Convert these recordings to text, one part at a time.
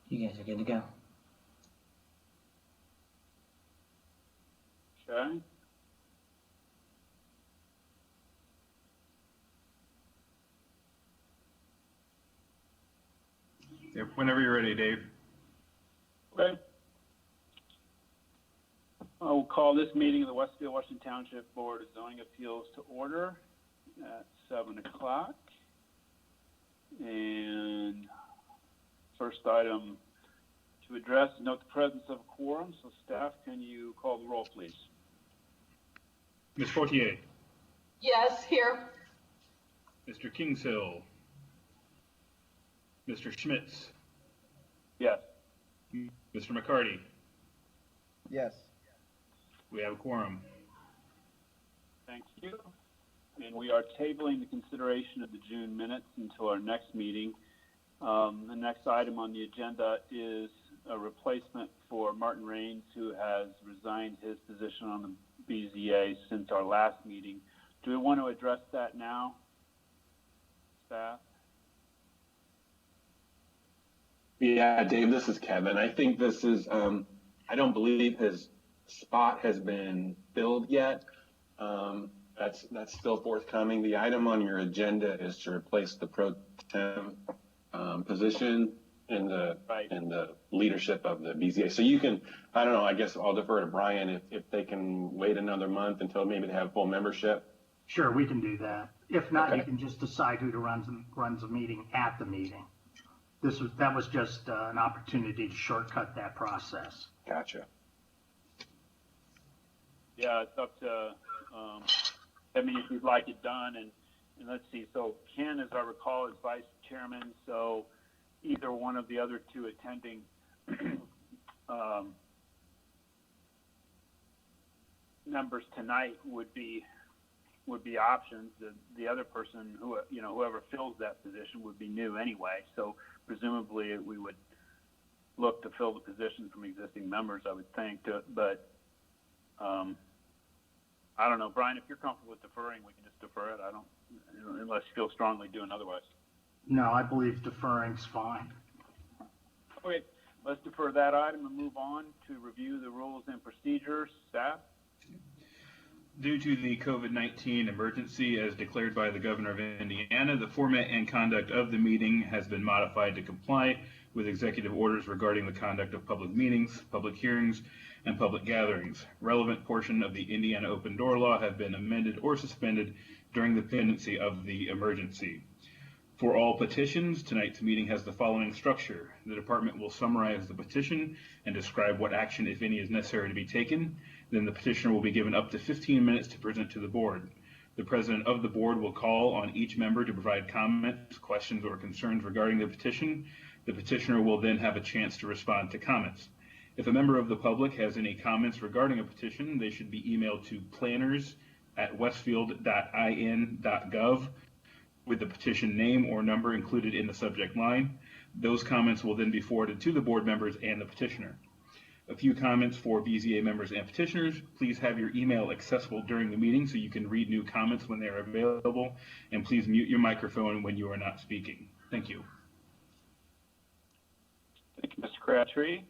You guys are good to go. Okay. Yep, whenever you're ready, Dave. Okay. I will call this meeting of the Westfield, Washington Township Board of Zoning Appeals to order at 7 o'clock. And first item to address is note the presence of a quorum. So staff, can you call the roll, please? Ms. Fortier. Yes, here. Mr. Kingshill. Mr. Schmitz. Yes. Mr. McCarty. Yes. We have a quorum. Thank you. And we are tabling the consideration of the June minutes until our next meeting. The next item on the agenda is a replacement for Martin Raines, who has resigned his position on the BZA since our last meeting. Do we want to address that now, staff? Yeah, Dave, this is Kevin. I think this is, I don't believe his spot has been filled yet. That's still forthcoming. The item on your agenda is to replace the pro tem position in the leadership of the BZA. So you can, I don't know, I guess I'll defer to Brian if they can wait another month until maybe they have full membership. Sure, we can do that. If not, Okay. You can just decide who to runs a meeting at the meeting. That was just an opportunity to shortcut that process. Gotcha. Yeah, it's up to, I mean, if you'd like it done, and let's see, so Ken, as I recall, is vice chairman, so either one of the other two attending members tonight would be options. The other person, whoever fills that position would be new anyway, so presumably we would look to fill the position from existing members, I would think, but I don't know, Brian, if you're comfortable with deferring, we can just defer it. I don't, unless you feel strongly doing otherwise. No, I believe deferring's fine. Okay, let's defer that item and move on to review the rules and procedures. Staff? Due to the COVID-19 emergency as declared by the Governor of Indiana, the format and conduct of the meeting has been modified to comply with executive orders regarding the conduct of public meetings, public hearings, and public gatherings. Relevant portion of the Indiana Open Door Law have been amended or suspended during the pendency of the emergency. For all petitions, tonight's meeting has the following structure. The department will summarize the petition and describe what action, if any, is necessary to be taken. Then the petitioner will be given up to 15 minutes to present to the board. The president of the board will call on each member to provide comments, questions, or concerns regarding the petition. The petitioner will then have a chance to respond to comments. If a member of the public has any comments regarding a petition, they should be emailed to planners@westfield.in.gov with the petition name or number included in the subject line. Those comments will then be forwarded to the board members and the petitioner. A few comments for BZA members and petitioners. Please have your email accessible during the meeting so you can read new comments when they are available, and please mute your microphone when you are not speaking. Thank you. Thank you, Mr. Crabtree.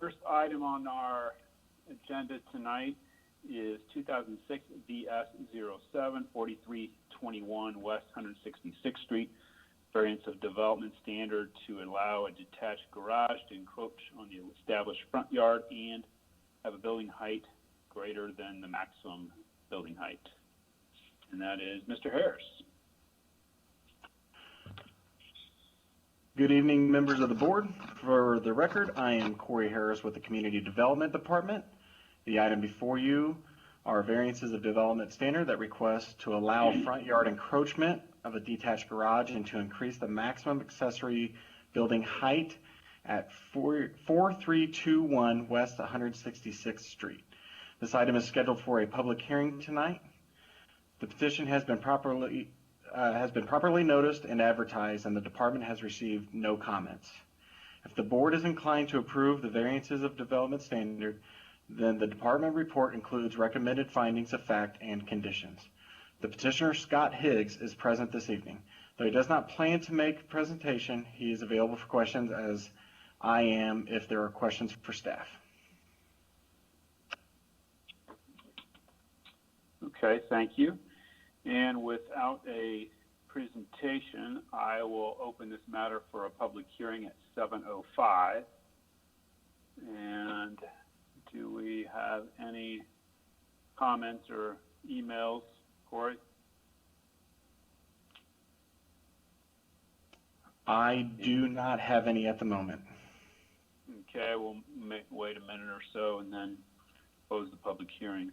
First item on our agenda tonight is 2006 VS 07 4321 West 166th Street, variance of development standard to allow a detached garage to encroach on the established front yard and have a building height greater than the maximum building height. And that is Mr. Harris. Good evening, members of the board. For the record, I am Corey Harris with the Community Development Department. The item before you are variances of development standard that request to allow front yard encroachment of a detached garage and to increase the maximum accessory building height at 4321 West 166th Street. This item is scheduled for a public hearing tonight. The petition has been properly noticed and advertised, and the department has received no comments. If the board is inclined to approve the variances of development standard, then the department report includes recommended findings of fact and conditions. The petitioner, Scott Higgs, is present this evening. Though he does not plan to make a presentation, he is available for questions, as I am if there are questions for staff. Okay, thank you. And without a presentation, I will open this matter for a public hearing at 7:05. And do we have any comments or emails, Corey? I do not have any at the moment. Okay, we'll wait a minute or so and then close the public hearing.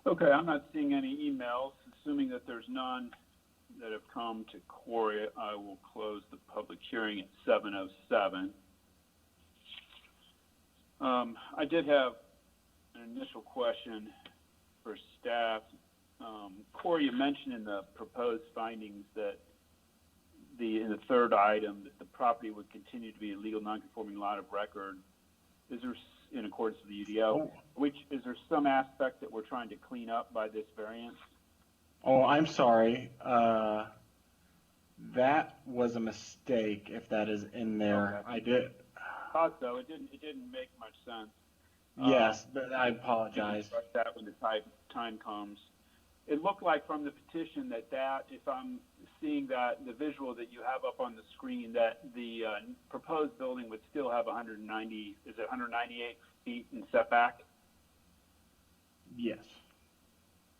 Okay, I'm not seeing any emails. Assuming that there's none that have come to Corey, I will close the public hearing at 7:07. I did have an initial question for staff. Corey, you mentioned in the proposed findings that in the third item that the property would continue to be a legal non-conforming lot of record. Is there, in accordance with the UDO, is there some aspect that we're trying to clean up by this variance? Oh, I'm sorry. That was a mistake if that is in there. Okay. I did. Thought so. It didn't make much sense. Yes, but I apologize. That when the time comes. It looked like from the petition that if I'm seeing that, the visual that you have up on the screen, that the proposed building would still have 198 feet in setback? Yes.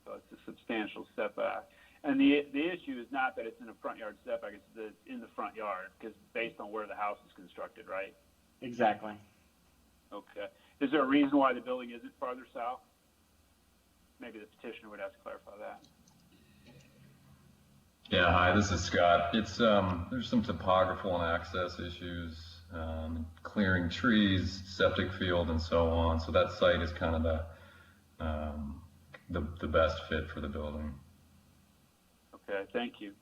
So it's a substantial setback. And the issue is not that it's in a front yard setback, it's that it's in the front yard, because based on where the house is constructed, right? Exactly. Okay. Is there a reason why the building isn't farther south? Maybe the petitioner would have to clarify that. Yeah, hi, this is Scott. It's there's some topographical and access issues, clearing trees, septic field, and so on. So that site is kind of the best fit for the building. Okay, thank you.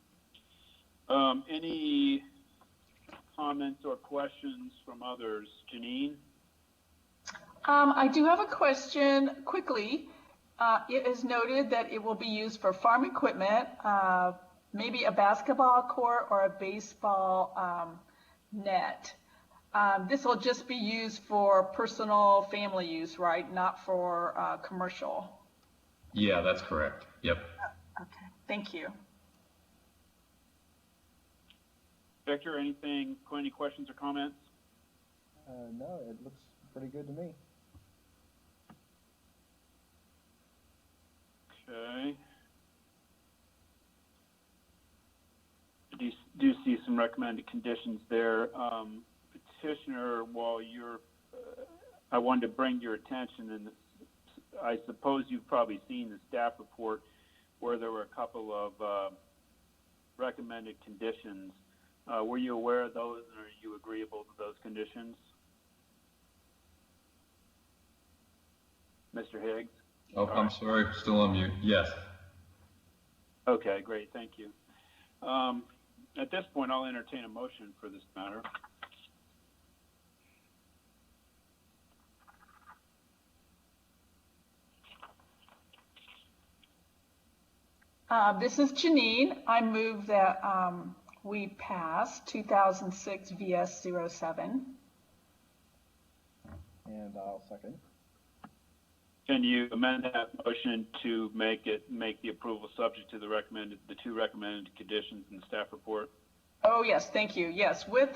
Any comments or questions from others? Janine? I do have a question quickly. It is noted that it will be used for farm equipment, maybe a basketball court or a baseball net. This will just be used for personal family use, right? Not for commercial. Yeah, that's correct. Yep. Okay, thank you. Victor, any questions or comments? No, it looks pretty good to me. Okay. Do see some recommended conditions there. Petitioner, while I wanted to bring your attention, and I suppose you've probably seen the staff report where there were a couple of recommended conditions. Were you aware of those, and are you agreeable to those conditions? Mr. Higgs? Oh, I'm sorry, still on mute. Yes. Okay, great, thank you. At this point, I'll entertain a motion for this matter. This is Janine. I move that we pass 2006 VS 07. And I'll second. Can you amend that motion to make the approval subject to the two recommended conditions in the staff report? Oh, yes, thank you. Yes, with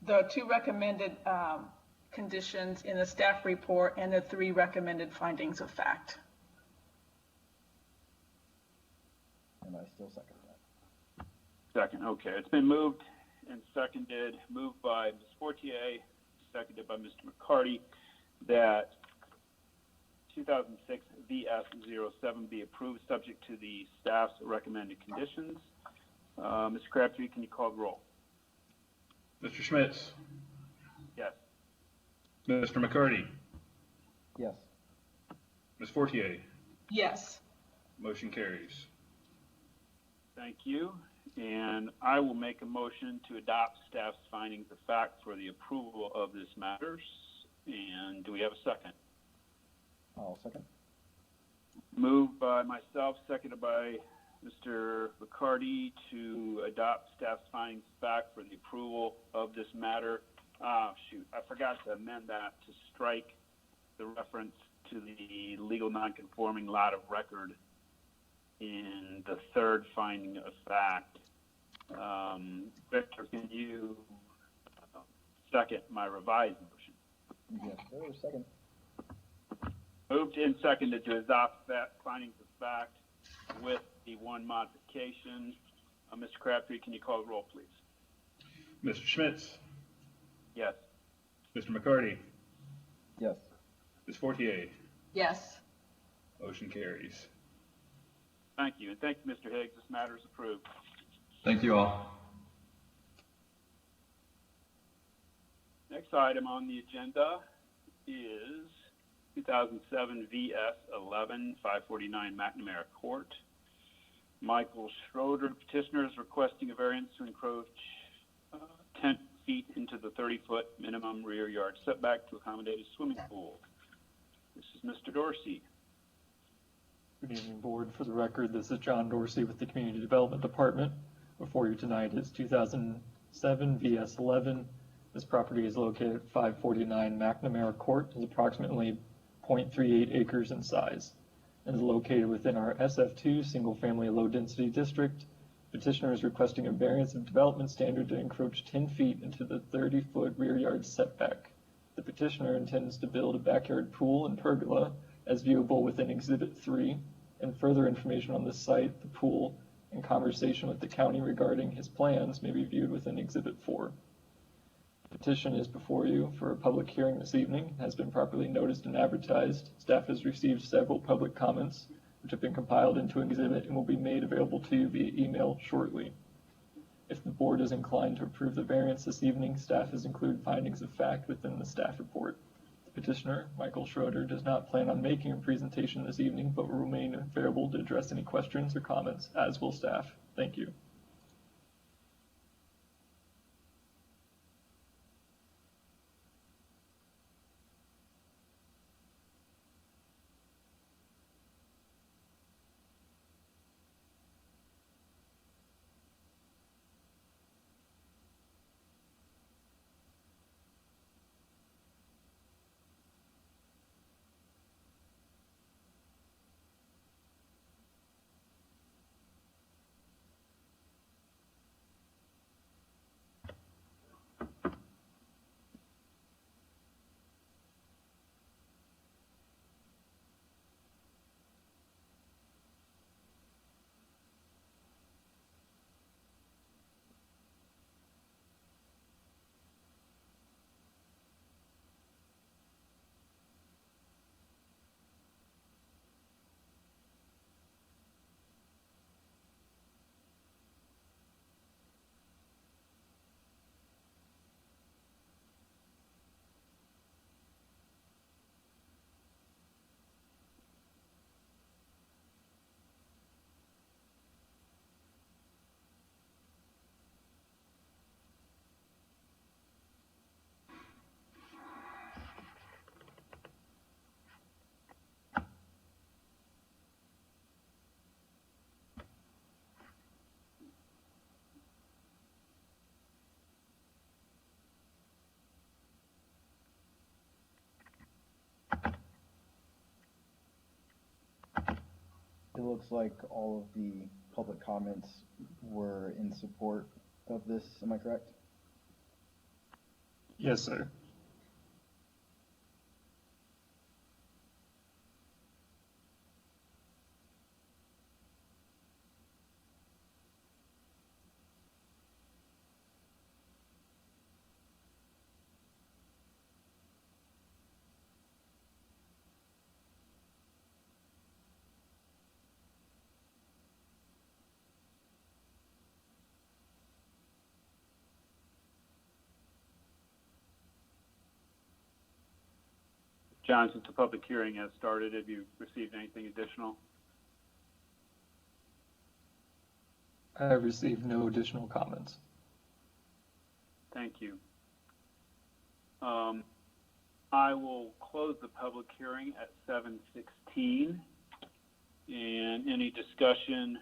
the 2 recommended conditions in the staff report and the 3 recommended findings of fact. And I still second that. Second, okay. It's been moved and seconded, moved by Ms. Fortier, seconded by Mr. McCarty, that 2006 VS-07 be approved subject to the staff's recommended conditions. Mr. Crabtree, can you call the roll? Mr. Schmitz, Yes. Mr. McCarty, Yes. Ms. Fortier, Yes. motion carries. Thank you. And I will make a motion to adopt staff's findings of fact for the approval of this matters. And do we have a second? I'll second. Moved by myself, seconded by Mr. McCarty to adopt staff's findings of fact for the approval of this matter. Shoot, I forgot to amend that to strike the reference to the legal nonconforming lot of record in the 3rd finding of fact. Victor, can you second my revised motion? Yes, sir. Second. Moved and seconded to adopt that findings of fact with the 1 modification. Mr. Crabtree, can you call the roll, please? Mr. Schmitz, Yes. Mr. McCarty, Yes. Ms. Fortier, Yes. motion carries. Thank you. And thank you, Mr. Higgs. This matter is approved. Thank you all. Next item on the agenda is 2007 VS-11 549 Mcnamara Court. Michael Schroeder, petitioner, is requesting a variance to encroach 10 feet into the 30-foot minimum rear yard setback to accommodate a swimming pool. This is Mr. Dorsey. Good evening, Board. For the record, this is John Dorsey with the Community Development Department. Before you tonight is 2007 VS-11. This property is located at 549 Mcnamara Court. It's approximately 0.38 acres in size and is located within our SF2 single-family low-density district. Petitioner is requesting a variance of development standard to encroach 10 feet into the 30-foot rear yard setback. The petitioner intends to build a backyard pool and pergola as viewable within Exhibit 3, and further information on the site, the pool, and conversation with the county regarding his plans may be viewed within Exhibit 4. The petition is before you for a public hearing this evening, has been properly noticed and advertised. Staff has received several public comments, which have been compiled into an exhibit and will be made available to you via email shortly. If the board is inclined to approve the variance this evening, staff has included findings of fact within the staff report. The petitioner, Michael Schroeder, does not plan on making a presentation this evening, but will remain available to address any questions or comments, as will staff. Thank you. It looks like all of the public comments were in support of this. Am I correct? Yes, sir. John, since the public hearing has started, have you received anything additional? I have received no additional comments. Thank you. I will close the public hearing at 7:16. And any discussion,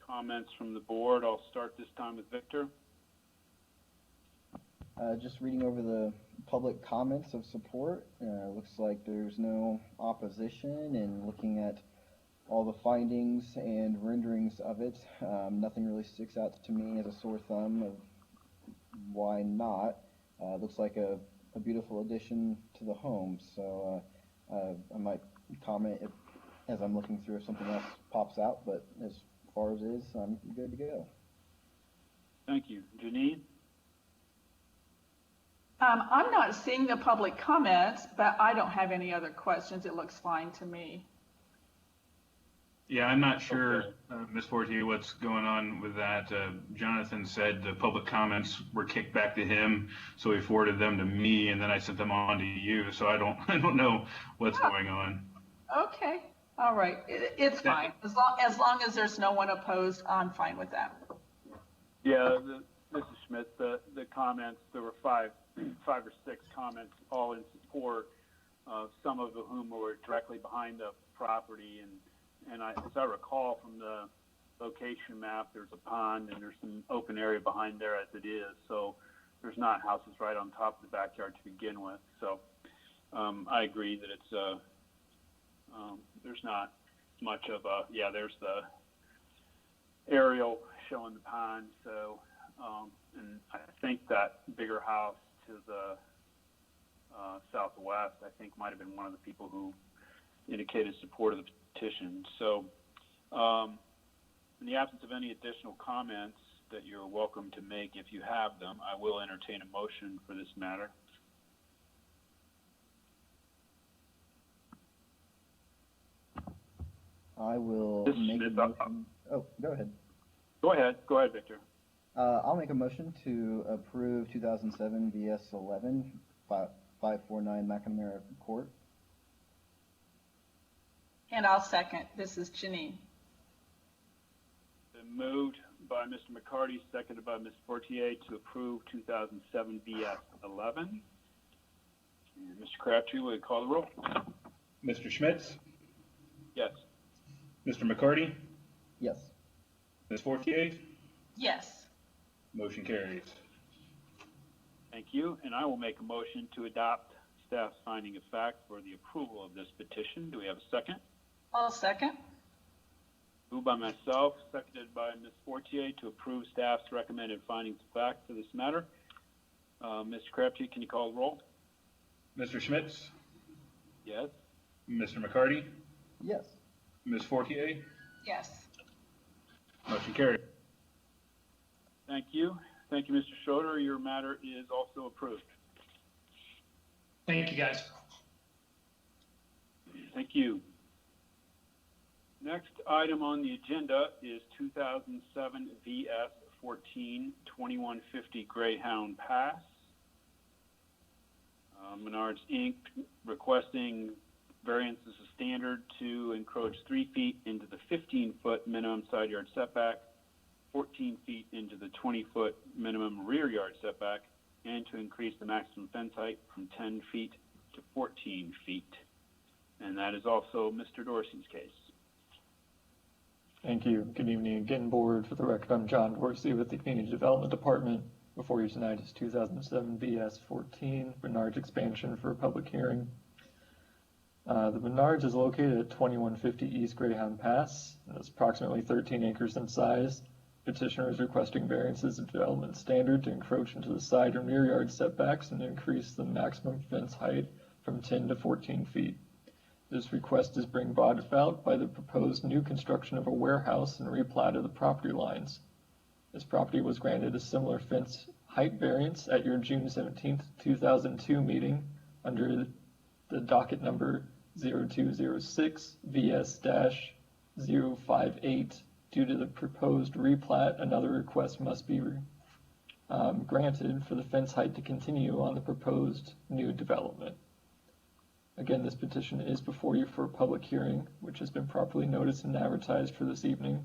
comments from the board? I'll start this time with Victor. Just reading over the public comments of support, looks like there's no opposition, and looking at all the findings and renderings of it, nothing really sticks out to me as a sore thumb of why not. Looks like a beautiful addition to the home, so I might comment as I'm looking through if something else pops out, but as far as it is, I'm good to go. Thank you. Janine? I'm not seeing the public comments, but I don't have any other questions. It looks fine to me. Yeah, I'm not sure, Okay. Ms. Fortier, what's going on with that. Jonathan said the public comments were kicked back to him, so he forwarded them to me, and then I sent them on to you. So I don't know what's going on. Okay, all right, it's fine. As long as there's no one opposed, I'm fine with that. Yeah, this is Schmidt. The comments, there were five or six comments, all in support, some of whom were directly behind the property. And as I recall from the location map, there's a pond and there's some open area behind there as it is. So there's not houses right on top of the backyard to begin with. So I agree that it's there's not much of a, there's the aerial showing the pond. So and I think that bigger house to the southwest, I think might have been one of the people who indicated support of the petition. So in the absence of any additional comments that you're welcome to make, if you have them, I will entertain a motion for this matter. I will This is make a Schmidt. motion. Oh, go ahead. Go ahead, Victor. I'll make a motion to approve 2007 VS 11 549 Mcnamara Court. And I'll second. This is Janine. Been moved by Mr. McCarty, seconded by Ms. Fortier to approve 2007 VS 11. And Mr. Crabtree, will you call the roll? Mr. Schmitz, Yes. Mr. McCarty, Yes. Ms. Fortier, Yes. motion carries. Thank you. And I will make a motion to adopt staff's finding of fact for the approval of this petition. Do we have a second? I'll second. Moved by myself, seconded by Ms. Fortier to approve staff's recommended findings of fact for this matter. Mr. Crabtree, can you call the roll? Mr. Schmitz, Yes. Mr. McCarty, Yes. Ms. Fortier, Yes. motion carries. Thank you. Thank you, Mr. Schroeder. Your matter is also approved. Thank you, guys. Thank you. Next item on the agenda is 2007 VS 14 2150 Greyhound Pass. Menards Inc. requesting variances of standard to encroach 3 feet into the 15-foot minimum side yard setback, 14 feet into the 20-foot minimum rear yard setback, and to increase the maximum fence height from 10 feet to 14 feet. And that is also Mr. Dorsey's case. Thank you. Good evening again, board. For the record, I'm John Dorsey with the Community Development Department. Before you tonight is 2007 VS 14 Menards expansion for a public hearing. The Menards is located at 2150 East Greyhound Pass. It's approximately 13 acres in size, Petitioner is requesting variances of development standard to encroach into the side and rear yard setbacks and increase the maximum fence height from 10 to 14 feet. This request is being brought about by the proposed new construction of a warehouse and replat of the property lines. This property was granted a similar fence height variance at your June 17th, 2002 meeting under the docket number 0206 VS-058. Due to the proposed replat, another request must be granted for the fence height to continue on the proposed new development. Again, this petition is before you for a public hearing, which has been properly noticed and advertised for this evening.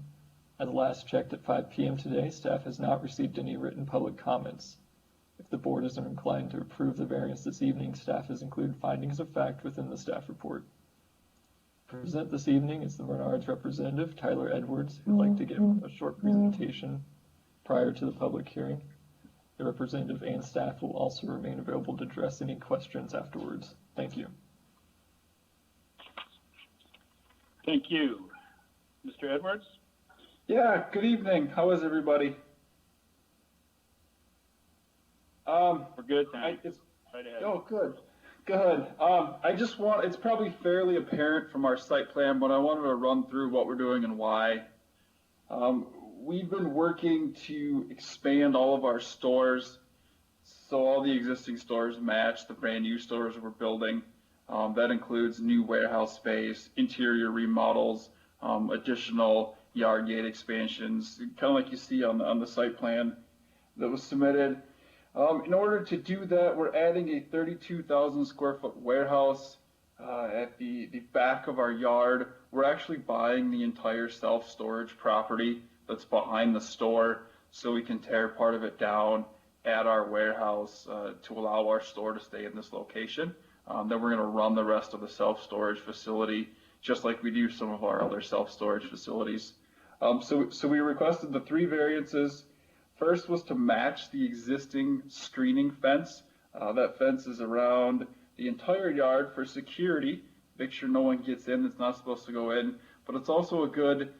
At last checked at 5 p.m. today, staff has not received any written public comments. If the board is inclined to approve the variance this evening, staff has included findings of fact within the staff report. Present this evening is the Bernard's representative, Tyler Edwards, who'd like to give a short presentation prior to the public hearing. The representative and staff will also remain available to address any questions afterwards. Thank you. Thank you. Mr. Edwards? Yeah, good evening. How is everybody? We're good, thanks. Right ahead. Oh, good. Good. It's probably fairly apparent from our site plan, but I wanted to run through what we're doing and why. We've been working to expand all of our stores, so all the existing stores match the brand new stores we're building. That includes new warehouse space, interior remodels, additional yard gate expansions, kind of like you see on the site plan that was submitted. In order to do that, we're adding a 32,000 square foot warehouse at the back of our yard. We're actually buying the entire self-storage property that's behind the store, so we can tear part of it down, add our warehouse to allow our store to stay in this location. Then we're going to run the rest of the self-storage facility just like we do some of our other self-storage facilities. So we requested the 3 variances. First was to match the existing screening fence. That fence is around the entire yard for security, make sure no one gets in that's not supposed to go in, but it's also a good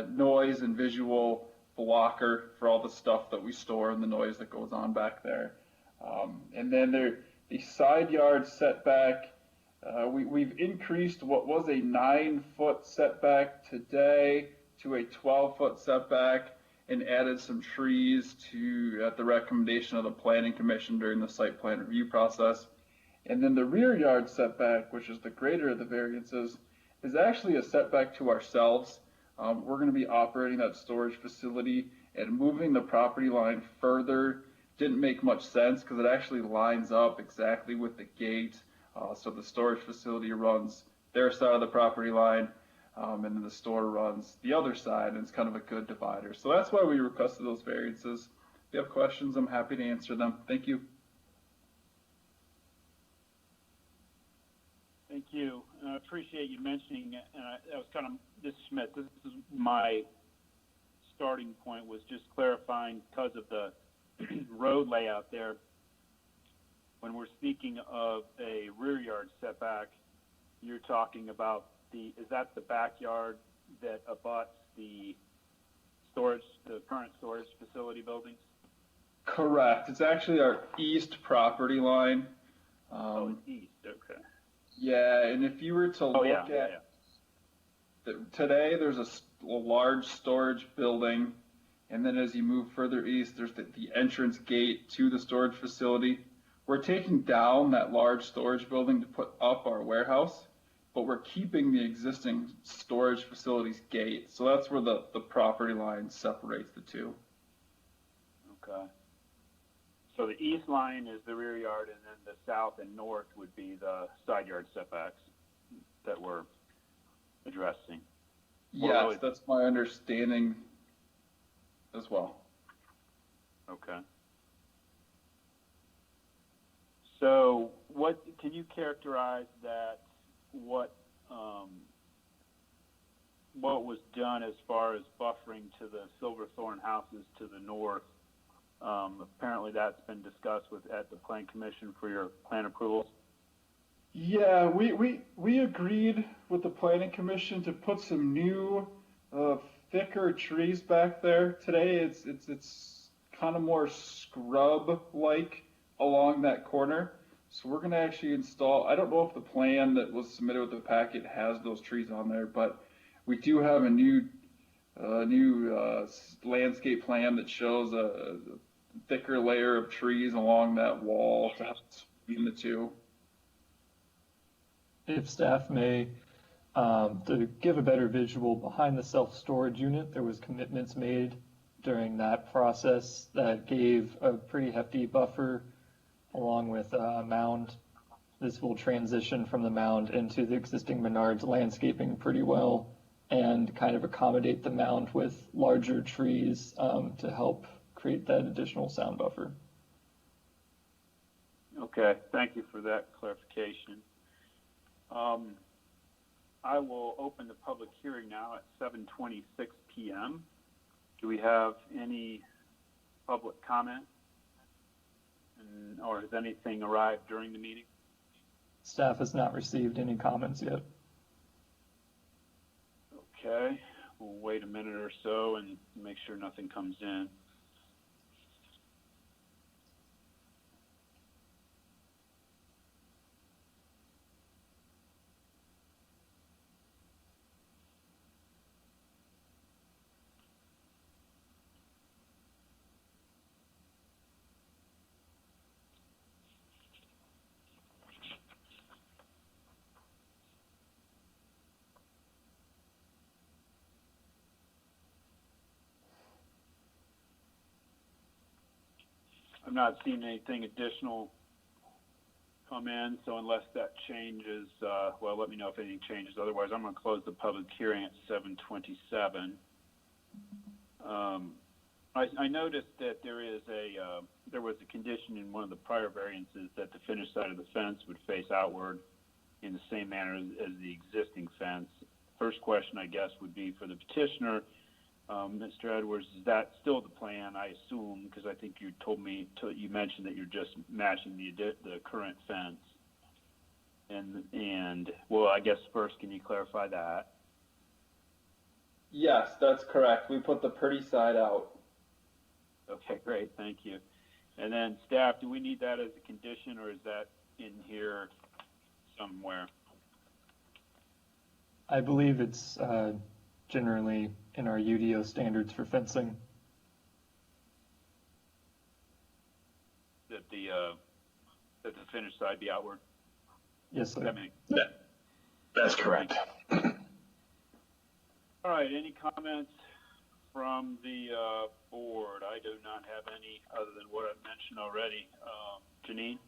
noise and visual blocker for all the stuff that we store and the noise that goes on back there. And then the side yard setback, we've increased what was a 9-foot setback today to a 12-foot setback, and added some trees at the recommendation of the Planning Commission during the site plan review process. And then the rear yard setback, which is the greater of the variances, is actually a setback to ourselves. We're going to be operating that storage facility, and moving the property line further didn't make much sense because it actually lines up exactly with the gate. So the storage facility runs their side of the property line, and then the store runs the other side, and it's kind of a good divider. So that's why we requested those variances. If you have questions, I'm happy to answer them. Thank you. Thank you. I appreciate you mentioning it. That was kind of, this is Schmidt, this is my starting point, was just clarifying because of the road layout there. When we're speaking of a rear yard setback, you're talking about is that the backyard that abuts the current storage facility buildings? Correct. It's actually our east property line. East, okay. Yeah, and if you were to look at today, there's a large storage building, and then as you move further east, there's the entrance gate to the storage facility. We're taking down that large storage building to put up our warehouse, but we're keeping the existing storage facility's gate. So that's where the property line separates the two. Okay. So the east line is the rear yard, and then the south and north would be the side yard setbacks that we're addressing. Yes, that's my understanding as well. Okay. So what can you characterize that? What was done as far as buffering to the Silverthorne houses to the north? Apparently that's been discussed at the Plan Commission for your plan approvals. Yeah, we agreed with the Planning Commission to put some new thicker trees back there. Today it's kind of more scrub-like along that corner. So we're gonna actually install, I don't know if the plan that was submitted with the packet has those trees on there, but we do have a new landscape plan that shows a thicker layer of trees along that wall to help between the two. If staff may, to give a better visual behind the self-storage unit, there was commitments made during that process that gave a pretty hefty buffer along with a mound. This will transition from the mound into the existing Menards landscaping pretty well and kind of accommodate the mound with larger trees to help create that additional sound buffer. Okay, thank you for that clarification. I will open the public hearing now at 7:26 p.m. Do we have any public comment? Or has anything arrived during the meeting? Staff has not received any comments yet. Okay, we'll wait a minute or so and make sure nothing comes in. I've not seen anything additional come in, so unless that changes, well, let me know if anything changes. Otherwise, I'm going to close the public hearing at 7:27. I noticed that there was a condition in one of the prior variances that the finished side of the fence would face outward in the same manner as the existing fence. First question, I guess, would be for the petitioner. Mr. Edwards, is that still the plan, I assume, because I think you you mentioned that you're just matching the current fence. And well, I guess first, can you clarify that? Yes, that's correct. We put the pretty side out. Okay, great, thank you. And then staff, do we need that as a condition, or is that in here somewhere? I believe it's generally in our UDO standards for fencing. That the finished side be outward? Yes, sir. That's correct. All right, any comments from the board? I do not have any other than what I've mentioned already. Janine?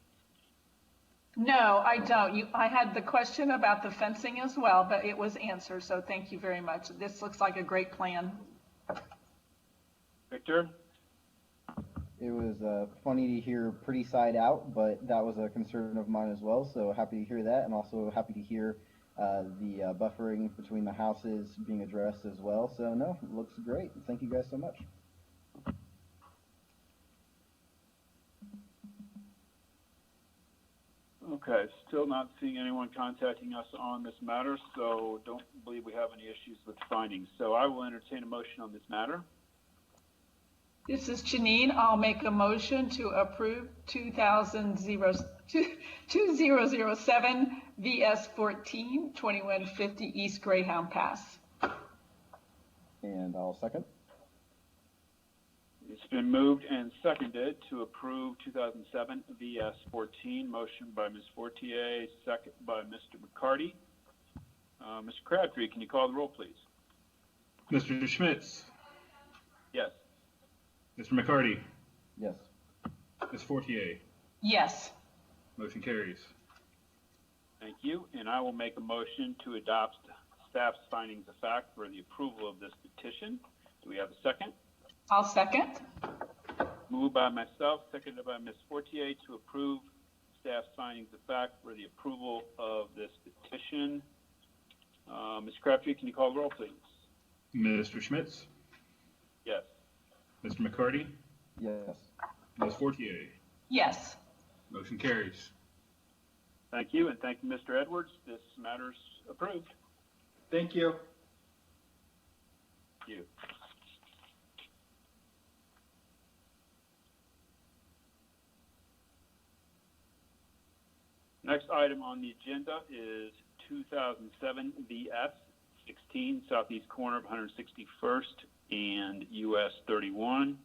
No, I don't. I had the question about the fencing as well, but it was answered, so thank you very much. This looks like a great plan. Victor? It was funny to hear pretty side out, but that was a concern of mine as well, so happy to hear that, and also happy to hear the buffering between the houses being addressed as well. So no, it looks great. Thank you guys so much. Okay, still not seeing anyone contacting us on this matter, so don't believe we have any issues with findings. So I will entertain a motion on this matter. This is Janine. I'll make a motion to approve 2007 VS 14 2150 East Greyhound Pass. And I'll second. It's been moved and seconded to approve 2007 VS 14. Motion by Ms. Fortier, second by Mr. McCarty. Mr. Crabtree, can you call the roll, please? Mr. Schmitz, Yes. Mr. McCarty, Yes. Ms. Fortier, Yes. motion carries. Thank you. And I will make a motion to adopt staff's findings of fact for the approval of this petition. Do we have a second? I'll second. Moved by myself, seconded by Ms. Fortier to approve staff's findings of fact for the approval of this petition. Ms. Crabtree, can you call the roll, please? Mr. Schmitz, Yes. Mr. McCarty, Yes. Ms. Fortier, Yes. motion carries. Thank you, and thank you, Mr. Edwards. This matter's approved. Thank you. you. Next item on the agenda is 2007 VS 16, southeast corner of 161st and US 31.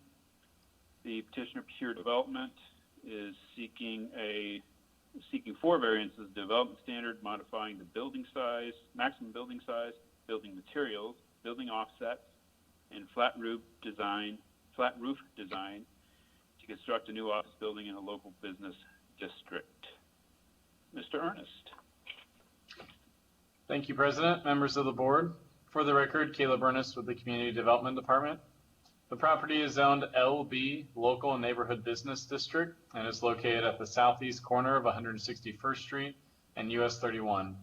The petitioner Pure Development is seeking four variances of development standard, modifying the building size, maximum building size, building materials, building offsets, and flat roof design to construct a new office building in a local business district. Mr. Ernest. Thank you, President, members of the board. For the record, Caleb Ernest with the Community Development Department. The property is zoned LB, Local and Neighborhood Business District, and is located at the southeast corner of 161st Street and US 31.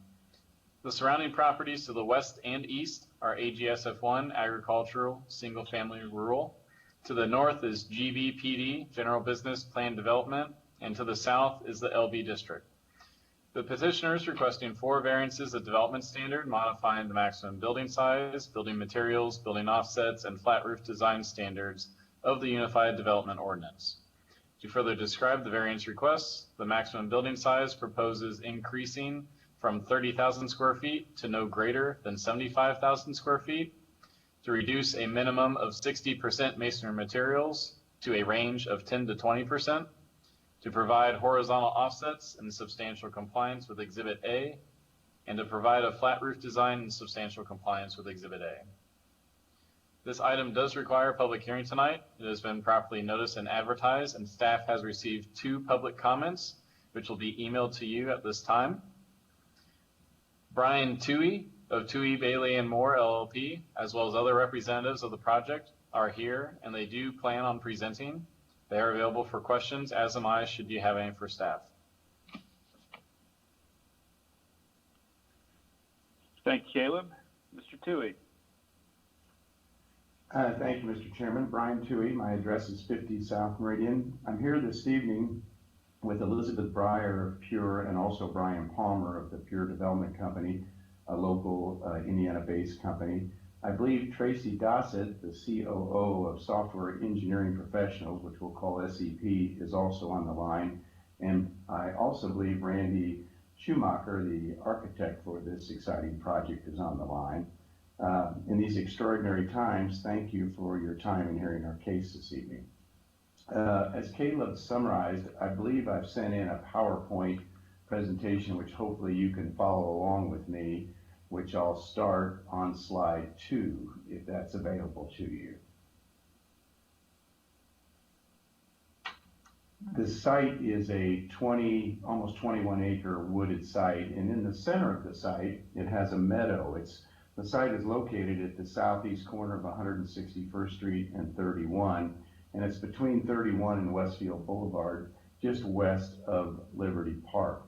The surrounding properties to the west and east are AGSF1, Agricultural, Single Family Rural. To the north is GBPD, General Business Plan Development, and to the south is the LB District. The petitioner is requesting four variances of development standard, modifying the maximum building size, building materials, building offsets, and flat roof design standards of the Unified Development Ordinance. To further describe the variance requests, the maximum building size proposes increasing from 30,000 square feet to no greater than 75,000 square feet, to reduce a minimum of 60% masonry materials to a range of 10 to 20%, to provide horizontal offsets in substantial compliance with Exhibit A, and to provide a flat roof design in substantial compliance with Exhibit A. This item does require a public hearing tonight. It has been properly noticed and advertised, and staff has received 2 public comments, which will be emailed to you at this time. Brian Toohey of Toohey, Bailey and Moore LLP, as well as other representatives of the project, are here, and they do plan on presenting. They are available for questions, as am I, should you have any for staff. Thank you, Caleb. Mr. Toohey. Thank you, Mr. Chairman. Brian Toohey. My address is 50 South Meridian. I'm here this evening with Elizabeth Breyer of Pure and also Brian Palmer of the Pure Development Company, a local Indiana-based company. I believe Tracy Dossett, the COO of Software Engineering Professionals, which we'll call SEP, is also on the line. And I also believe Randy Schumacher, the architect for this exciting project, is on the line. In these extraordinary times, thank you for your time in hearing our case this evening. As Caleb summarized, I believe I've sent in a PowerPoint presentation, which hopefully you can follow along with me, which I'll start on slide 2, if that's available to you. The site is a almost 21 acre wooded site, and in the center of the site, it has a meadow. The site is located at the southeast corner of 161st Street and 31, and it's between 31 and Westfield Boulevard, just west of Liberty Park.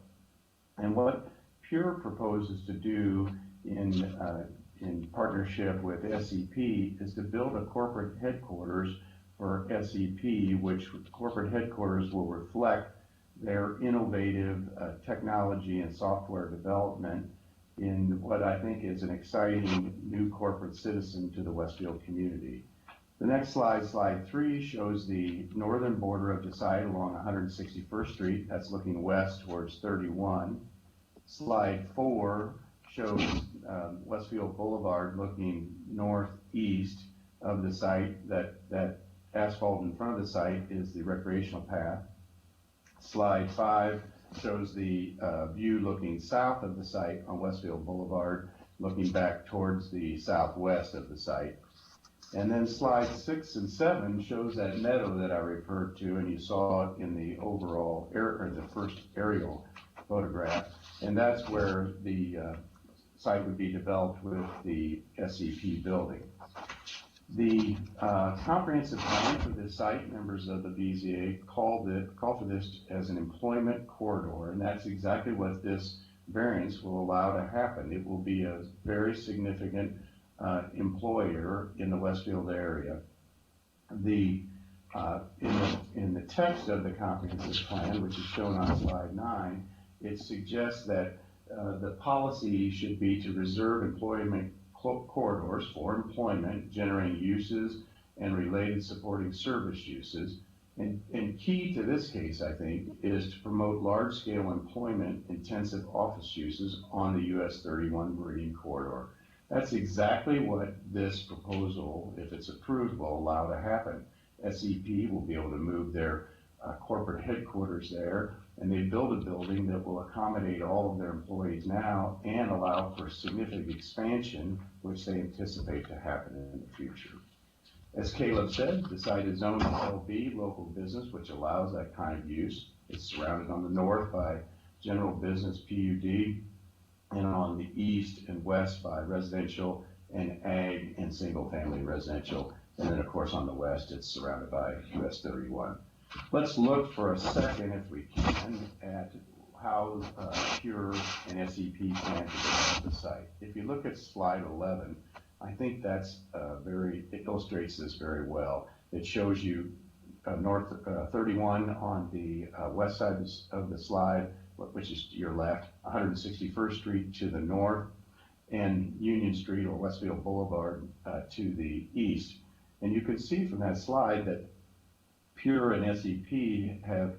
And what Pure proposes to do in partnership with SEP is to build a corporate headquarters for SEP, which corporate headquarters will reflect their innovative technology and software development in what I think is an exciting new corporate citizen to the Westfield community. The next slide, slide 3, shows the northern border of the site along 161st Street. That's looking west towards 31. Slide 4 shows Westfield Boulevard looking northeast of the site. That asphalt in front of the site is the recreational path. Slide 5 shows the view looking south of the site on Westfield Boulevard, looking back towards the southwest of the site. And then slides 6 and 7 shows that meadow that I referred to, and you saw it in the overall or the first aerial photograph, and that's where the site would be developed with the SEP building. The comprehensive plan for this site, members of the BZA call for this as an employment corridor, and that's exactly what this variance will allow to happen. It will be a very significant employer in the Westfield area. In the text of the comprehensive plan, which is shown on slide 9, it suggests that the policy should be to reserve employment corridors for employment, generating uses and related supporting service uses. And key to this case, I think, is to promote large-scale employment-intensive office uses on the US 31 Meridian Corridor. That's exactly what this proposal, if it's approved, will allow to happen. SEP will be able to move their corporate headquarters there, and they build a building that will accommodate all of their employees now and allow for significant expansion, which they anticipate to happen in the future. As Caleb said, the site is zoned LB, local business, which allows that kind of use. It's surrounded on the north by general business PUD, and on the east and west by residential and ag and single-family residential. And then, of course, on the west, it's surrounded by US 31. Let's look for a second, if we can, at how Pure and SEP plan to develop the site. If you look at slide 11, I think that's it illustrates this very well. It shows you North 31 on the west side of the slide, which is to your left, 161st Street to the north, and Union Street or Westfield Boulevard to the east. And you can see from that slide that Pure and SEP have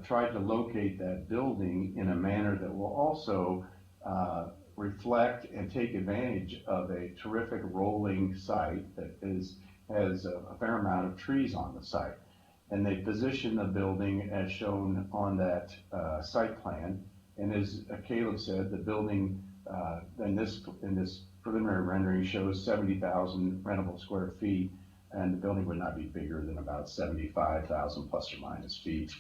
tried to locate that building in a manner that will also reflect and take advantage of a terrific rolling site that has a fair amount of trees on the site. And they position the building as shown on that site plan. And as Caleb said, the building in this preliminary rendering shows 70,000 rentable square feet, and the building would not be bigger than about 75,000 plus or minus feet.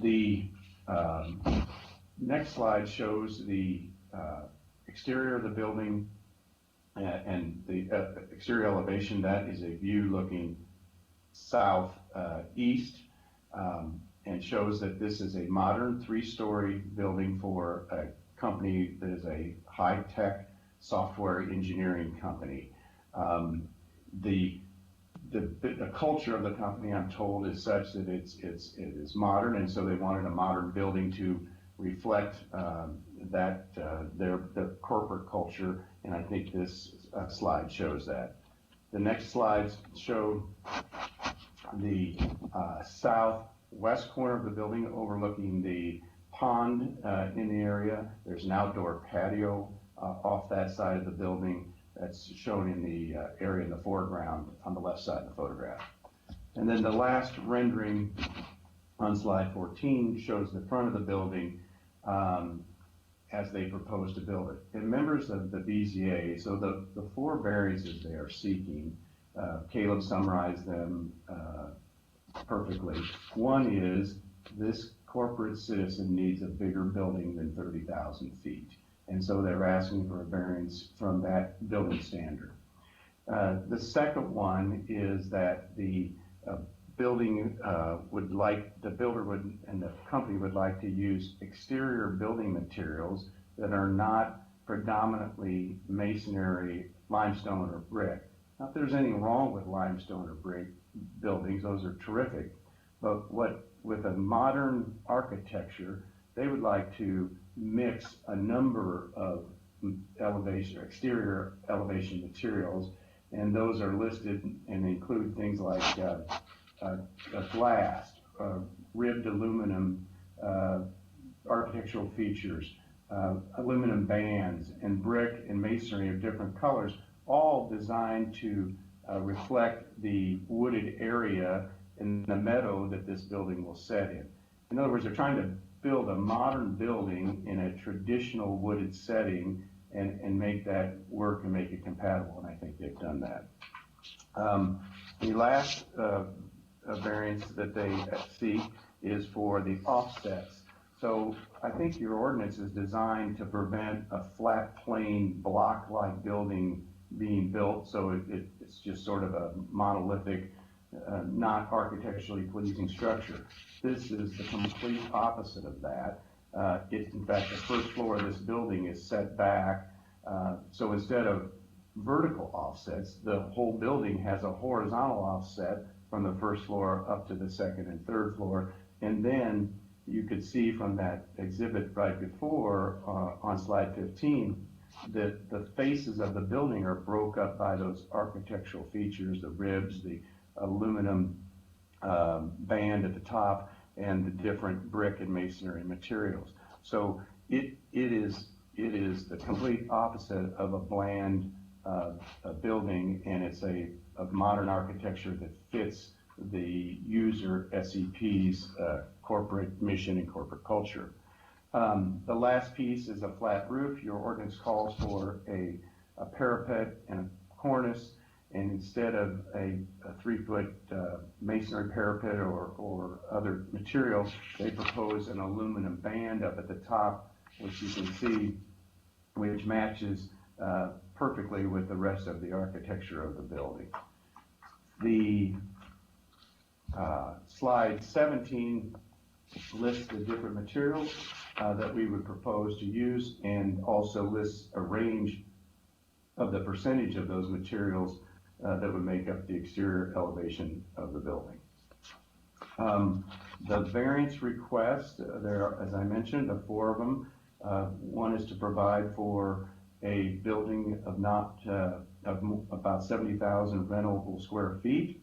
The next slide shows the exterior of the building and the exterior elevation. That is a view looking southeast, and shows that this is a modern 3-story building for a company that is a high-tech software engineering company. The culture of the company, I'm told, is such that it is modern, and so they wanted a modern building to reflect their corporate culture, and I think this slide shows that. The next slides show the southwest corner of the building overlooking the pond in the area. There's an outdoor patio off that side of the building that's shown in the area in the foreground on the left side of the photograph. And then the last rendering on slide 14 shows the front of the building as they propose to build it. And members of the BZA, so the 4 variances they are seeking, Caleb summarized them perfectly. One is this corporate citizen needs a bigger building than 30,000 feet. And so they're asking for a variance from that building standard. The second one is that the builder and the company would like to use exterior building materials that are not predominantly masonry, limestone, or brick. Not that there's anything wrong with limestone or brick buildings, those are terrific, but with a modern architecture, they would like to mix a number of exterior elevation materials, and those are listed and include things like glass, ribbed aluminum architectural features, aluminum bands, and brick and masonry of different colors, all designed to reflect the wooded area in the meadow that this building will set in. In other words, they're trying to build a modern building in a traditional wooded setting and make that work and make it compatible, and I think they've done that. The last variance that they seek is for the offsets. So I think your ordinance is designed to prevent a flat, plain, block-like building being built, so it's just sort of a monolithic, not architecturally pleasing structure. This is the complete opposite of that. In fact, the first floor of this building is set back, so instead of vertical offsets, the whole building has a horizontal offset from the first floor up to the second and third floor. And then you could see from that exhibit right before on slide 15 the faces of the building are broke up by those architectural features, the ribs, the aluminum band at the top, and the different brick and masonry materials. So it is the complete opposite of a bland building, and it's a modern architecture that fits the user SEP's corporate mission and corporate culture. The last piece is a flat roof. Your ordinance calls for a parapet and a cornice, and instead of a 3-foot masonry parapet or other material, they propose an aluminum band up at the top, which you can see, which matches perfectly with the rest of the architecture of the building. The slide 17 lists the different materials that we would propose to use, and also lists a range of the percentage of those materials that would make up the exterior elevation of the building. The variance request, there are, as I mentioned, 4 of them. One is to provide for a building of about 70,000 rentable square feet.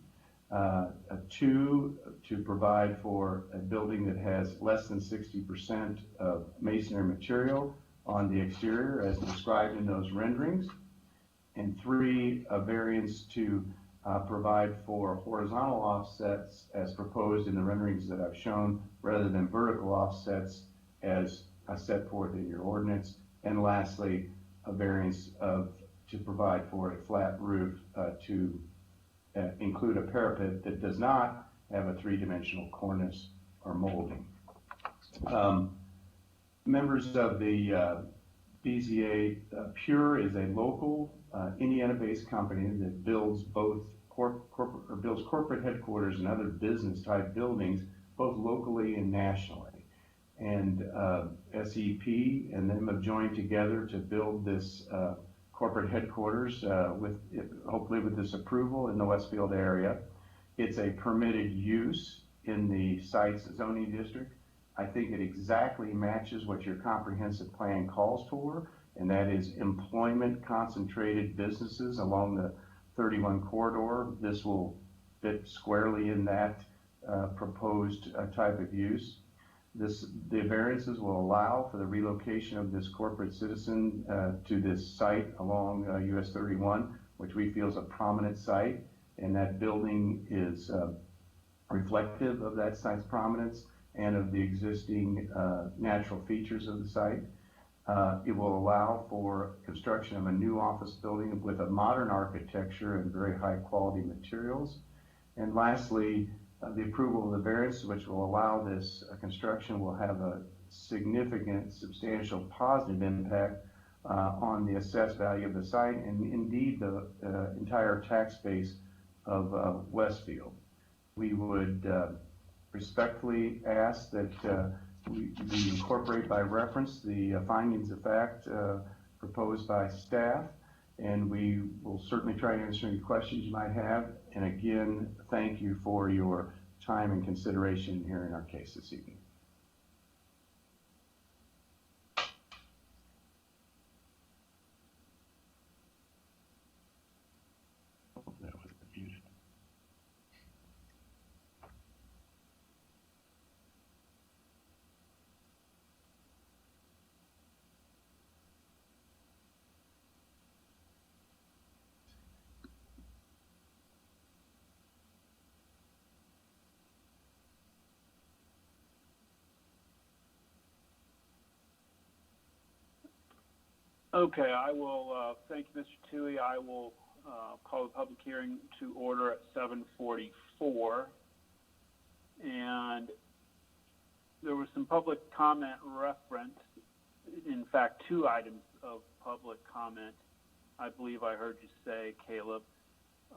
2, to provide for a building that has less than 60% of masonry material on the exterior as described in those renderings. And 3, a variance to provide for horizontal offsets as proposed in the renderings that I've shown, rather than vertical offsets as set forth in your ordinance. And lastly, a variance to provide for a flat roof to include a parapet that does not have a 3-dimensional cornice or molding. Members of the BZA, Pure is a local Indiana-based company that builds both corporate headquarters and other business-type buildings, both locally and nationally. And SEP and them have joined together to build this corporate headquarters hopefully with this approval in the Westfield area. It's a permitted use in the site's zoning district. I think it exactly matches what your comprehensive plan calls for, and that is employment concentrated businesses along the 31 corridor. This will fit squarely in that proposed type of use. The variances will allow for the relocation of this corporate citizen to this site along US 31, which we feel is a prominent site, and that building is reflective of that site's prominence and of the existing natural features of the site. It will allow for construction of a new office building with a modern architecture and very high quality materials. And lastly, the approval of the variance, which will allow this construction, will have a significant, substantial positive impact on the assessed value of the site and indeed the entire tax base of Westfield. We would respectfully ask that we incorporate by reference the findings of fact proposed by staff, and we will certainly try to answer any questions you might have. And again, thank you for your time and consideration here in our case this evening. That was muted. Okay, I will thank you, Mr. Toohey. I will call the public hearing to order at 7:44. And there was some public comment referenced, in fact, 2 items of public comment. I believe I heard you say, Caleb.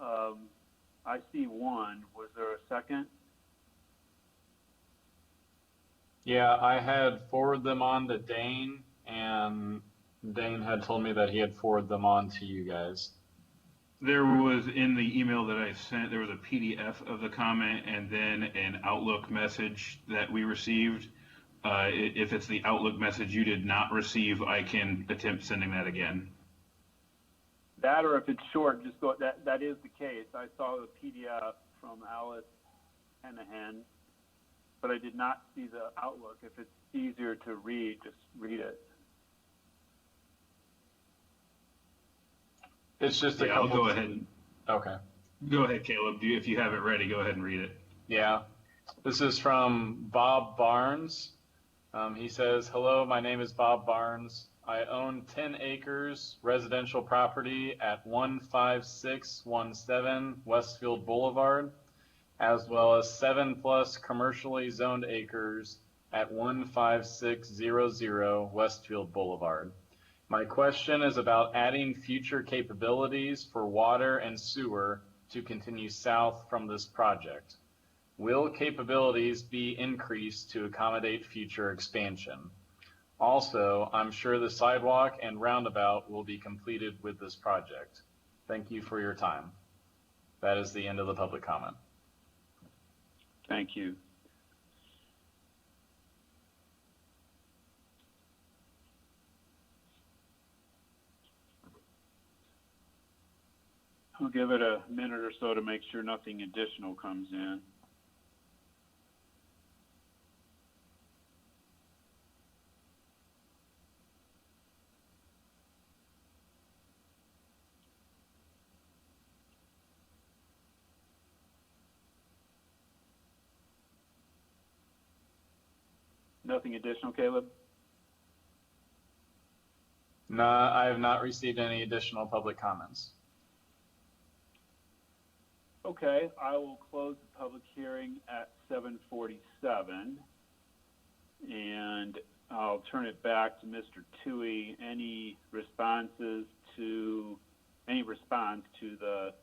I see 1. Was there a second? Yeah, I had forwarded them on to Dane, and Dane had told me that he had forwarded them on to you guys. There was, in the email that I sent, there was a PDF of the comment and then an Outlook message that we received If it's the Outlook message you did not receive, I can attempt sending that again. That, or if it's short, just go, that is the case. I saw the PDF from Alice Hennahan, but I did not see the Outlook. If it's easier to read, just read it. It's just a Yeah, couple. I'll go ahead. Okay. Go ahead, Caleb. If you have it ready, go ahead and read it. Yeah. This is from Bob Barnes. He says, "Hello, my name is Bob Barnes. I own 10 acres residential property at 15617 Westfield Boulevard, as well as 7+ commercially zoned acres at 15600 Westfield Boulevard. My question is about adding future capabilities for water and sewer to continue south from this project. Will capabilities be increased to accommodate future expansion? Also, I'm sure the sidewalk and roundabout will be completed with this project. Thank you for your time." That is the end of the public comment. Thank you. I'll give it a minute or so to make sure nothing additional comes in. Nothing additional, Caleb? No, I have not received any additional public comments. Okay, I will close the public hearing at 7:47, and I'll turn it back to Mr. Toohey. Any response to the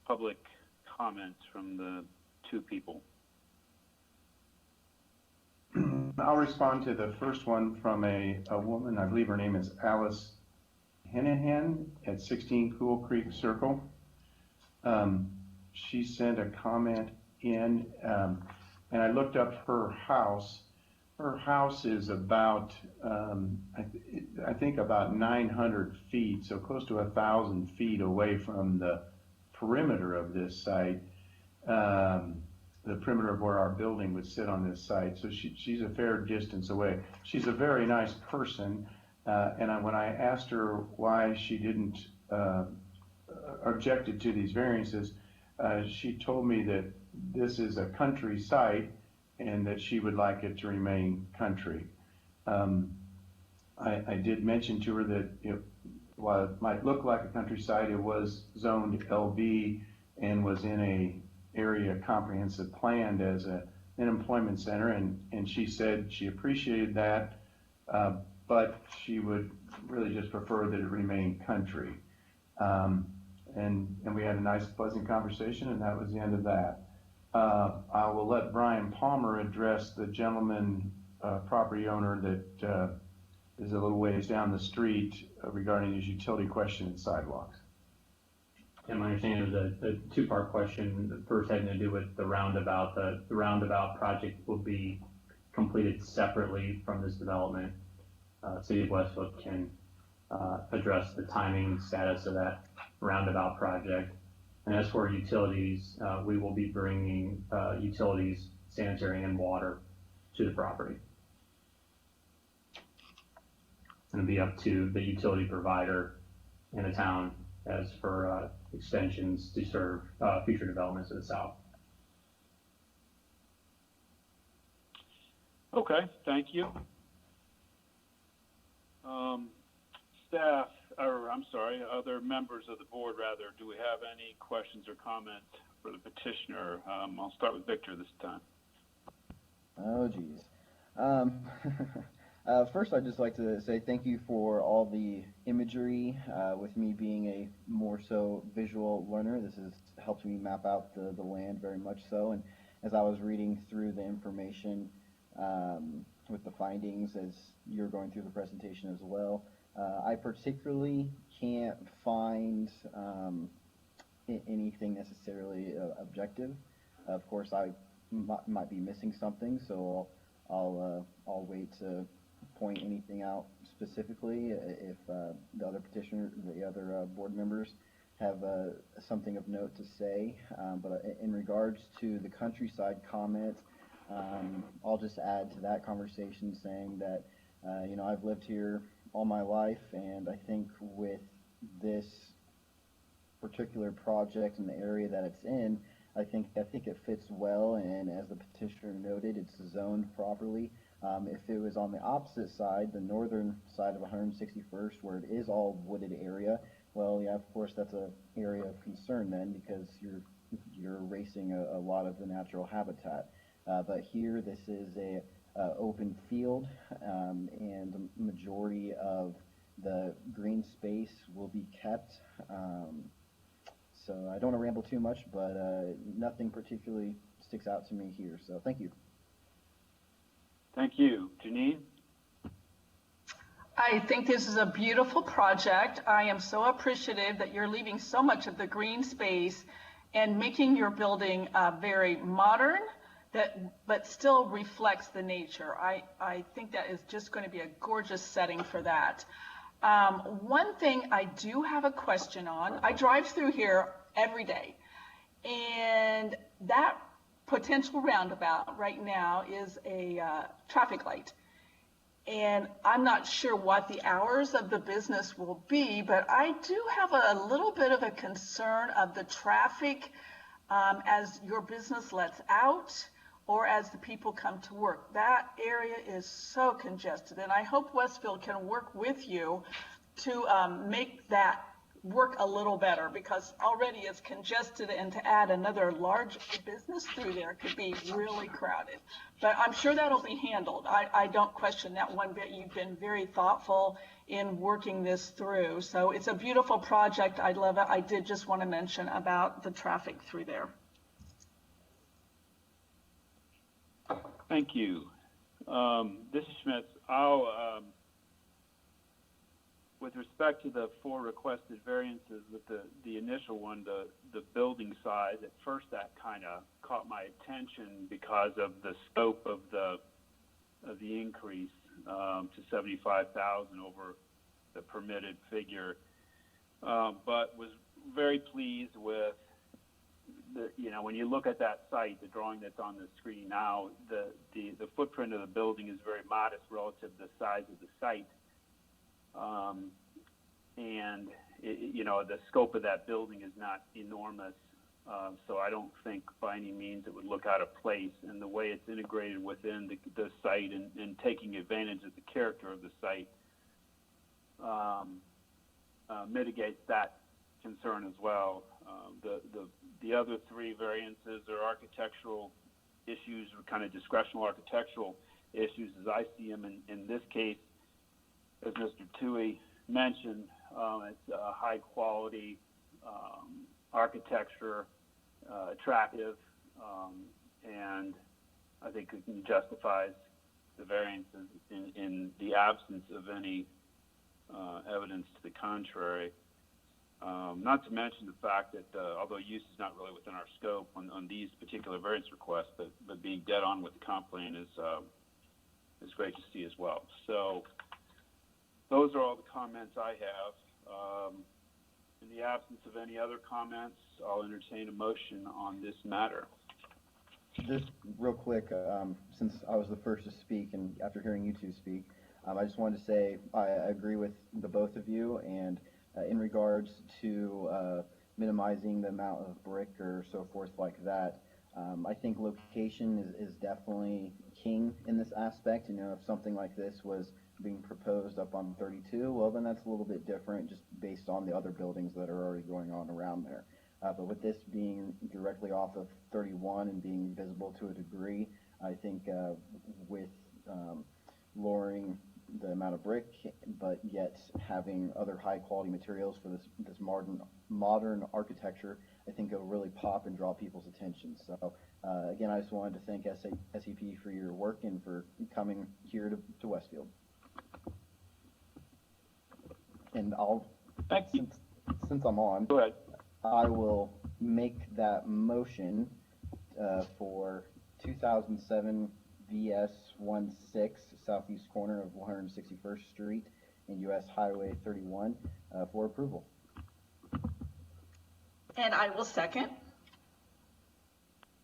public comments from the two people? I'll respond to the first one from a woman, I believe her name is Alice Hennahan at 16 Cool Creek Circle. She sent a comment in, and I looked up her house. Her house is about, I think about 900 feet, so close to 1,000 feet away from the perimeter of this site. The perimeter of where our building would sit on this site. So she's a fair distance away. She's a very nice person. And when I asked her why she didn't objected to these variances, she told me that this is a country site and that she would like it to remain country. I did mention to her that while it might look like a country site, it was zoned LB and was in a area comprehensive planned as an employment center, and she said she appreciated that, but she would really just prefer that it remain country. And we had a nice, pleasant conversation, and that was the end of that. I will let Brian Palmer address the gentleman, property owner that is a little ways down the street regarding his utility question and sidewalks. And my understanding is a two-part question. The first having to do with the roundabout. The roundabout project will be completed separately from this development. City of Westfield can address the timing status of that roundabout project. And as for utilities, we will be bringing utilities, sanitary and water to the property. And it'll be up to the utility provider in the town as for extensions to serve future developments to the south. Okay, thank you. Staff, or I'm sorry, other members of the board rather, do we have any questions or comments for the petitioner? I'll start with Victor this time. Oh, geez. First, I'd just like to say thank you for all the imagery. With me being a more so visual learner, this has helped me map out the land very much so. And as I was reading through the information with the findings as you're going through the presentation as well, I particularly can't find anything necessarily objective. Of course, I might be missing something, so I'll wait to point anything out specifically if the other board members have something of note to say. But in regards to the countryside comment, I'll just add to that conversation saying that, I've lived here all my life, and I think with this particular project and the area that it's in, I think it fits well, and as the petitioner noted, it's zoned properly. If it was on the opposite side, the northern side of 161st, where it is all wooded area, well, yeah, of course, that's an area of concern then, because you're erasing a lot of the natural habitat. But here, this is a open field, and the majority of the green space will be kept. So I don't want to ramble too much, but nothing particularly sticks out to me here. So thank you. Thank you. Janine? I think this is a beautiful project. I am so appreciative that you're leaving so much of the green space and making your building very modern, but still reflects the nature. I think that is just going to be a gorgeous setting for that. One thing I do have a question on, I drive through here every day, and that potential roundabout right now is a traffic light. And I'm not sure what the hours of the business will be, but I do have a little bit of a concern of the traffic as your business lets out or as the people come to work. That area is so congested, and I hope Westfield can work with you to make that work a little better, because already it's congested, and to add another large business through there could be really crowded. But I'm sure that'll be handled. I don't question that one bit. You've been very thoughtful in working this through. So it's a beautiful project. I love it. I did just want to mention about the traffic through there. Thank you. This is Schmitz. With respect to the 4 requested variances, with the initial one, the building size, at first that kind of caught my attention because of the scope of the increase to 75,000 over the permitted figure, but was very pleased with when you look at that site, the drawing that's on the screen now, the footprint of the building is very modest relative to the size of the site. And the scope of that building is not enormous, so I don't think by any means it would look out of place. And the way it's integrated within the site and taking advantage of the character of the site mitigates that concern as well. The other 3 variances are architectural issues, or kind of discretional architectural issues as I see them. In this case, as Mr. Toohey mentioned, it's high quality architecture, attractive, and I think it justifies the variances in the absence of any evidence to the contrary. Not to mention the fact that although use is not really within our scope on these particular variance requests, but being dead on with the comp plan is great to see as well. So those are all the comments I have. In the absence of any other comments, I'll entertain a motion on this matter. Just real quick, since I was the first to speak, and after hearing you two speak, I just wanted to say I agree with the both of you, and in regards to minimizing the amount of brick or so forth like that, I think location is definitely king in this aspect. If something like this was being proposed up on 32, well, then that's a little bit different just based on the other buildings that are already going on around there. But with this being directly off of 31 and being visible to a degree, I think with lowering the amount of brick, but yet having other high quality materials for this modern architecture, I think it'll really pop and draw people's attention. So again, I just wanted to thank SEP for your work and for coming here to Westfield. And since I'm on, go ahead. I will make that motion for 2007 VS 16 southeast corner of 161st Street and US Highway 31 for approval. And I will second.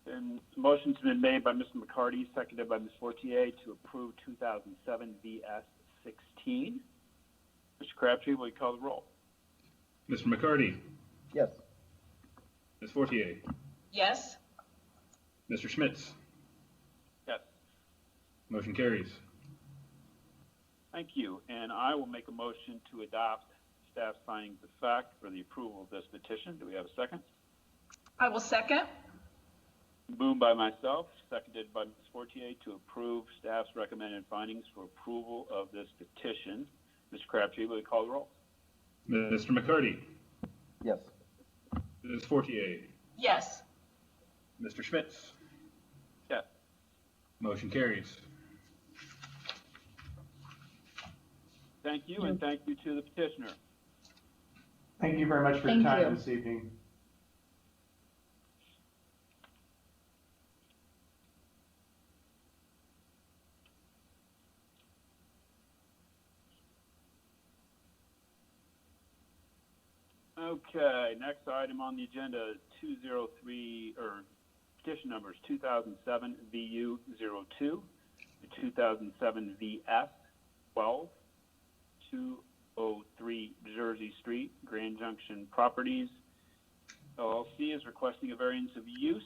And the motion's been made by Mr. McCarty, seconded by Ms. Fortier to approve 2007 VS 16. Mr. Crabtree, will you call the roll? Mr. McCarty, Yes. Ms. Fortier, Yes. Mr. Schmitz. Yes. Motion carries. Thank you. And I will make a motion to adopt staff's findings of fact for the approval of this petition. Do we have a second? I will second. Moved by myself, seconded by Ms. Fortier to approve staff's recommended findings for approval of this petition. Mr. Crabtree, will you call the roll? Mr. McCarty, Yes. Ms. Fortier, Yes. Mr. Schmitz. Yes. Motion carries. Thank you, and thank you to the petitioner. Thank you very much for your time this evening. Okay, next item on the agenda, 203, or petition numbers 2007 VU 02, 2007 VS 12, 203 Jersey Street, Grand Junction Properties LLC is requesting a variance of use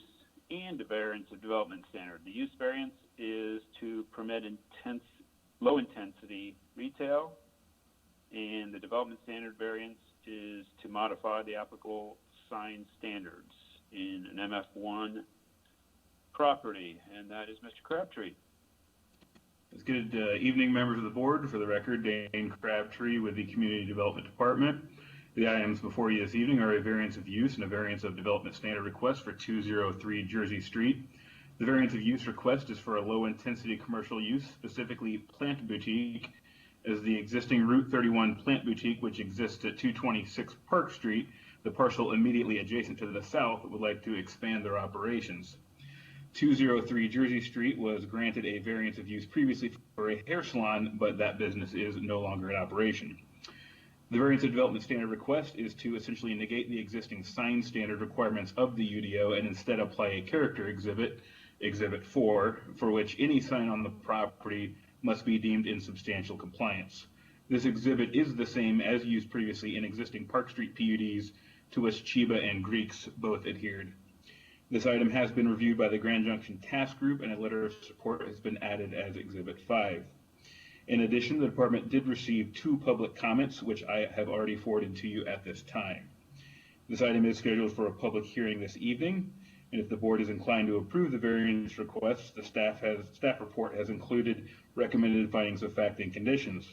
and a variance of development standard. The use variance is to permit low intensity retail, and the development standard variance is to modify the applicable sign standards in an MF1 property, and that is Mr. Crabtree. It's good evening, members of the board. For the record, Dane Crabtree with the Community Development Department. The items before you this evening are a variance of use and a variance of development standard request for 203 Jersey Street. The variance of use request is for a low intensity commercial use, specifically plant boutique, as the existing Route 31 plant boutique, which exists at 226 Park Street, the parcel immediately adjacent to the south, would like to expand their operations. 203 Jersey Street was granted a variance of use previously for a hair salon, but that business is no longer in operation. The variance of development standard request is to essentially negate the existing sign standard requirements of the UDO and instead apply a character exhibit, Exhibit 4, for which any sign on the property must be deemed in substantial compliance. This exhibit is the same as used previously in existing Park Street PUDs to which Chiba and Greeks both adhered. This item has been reviewed by the Grand Junction Task Group, and a letter of support has been added as Exhibit 5. In addition, the department did receive 2 public comments, which I have already forwarded to you at this time. This item is scheduled for a public hearing this evening, and if the board is inclined to approve the variance request, the staff report has included recommended findings of fact and conditions.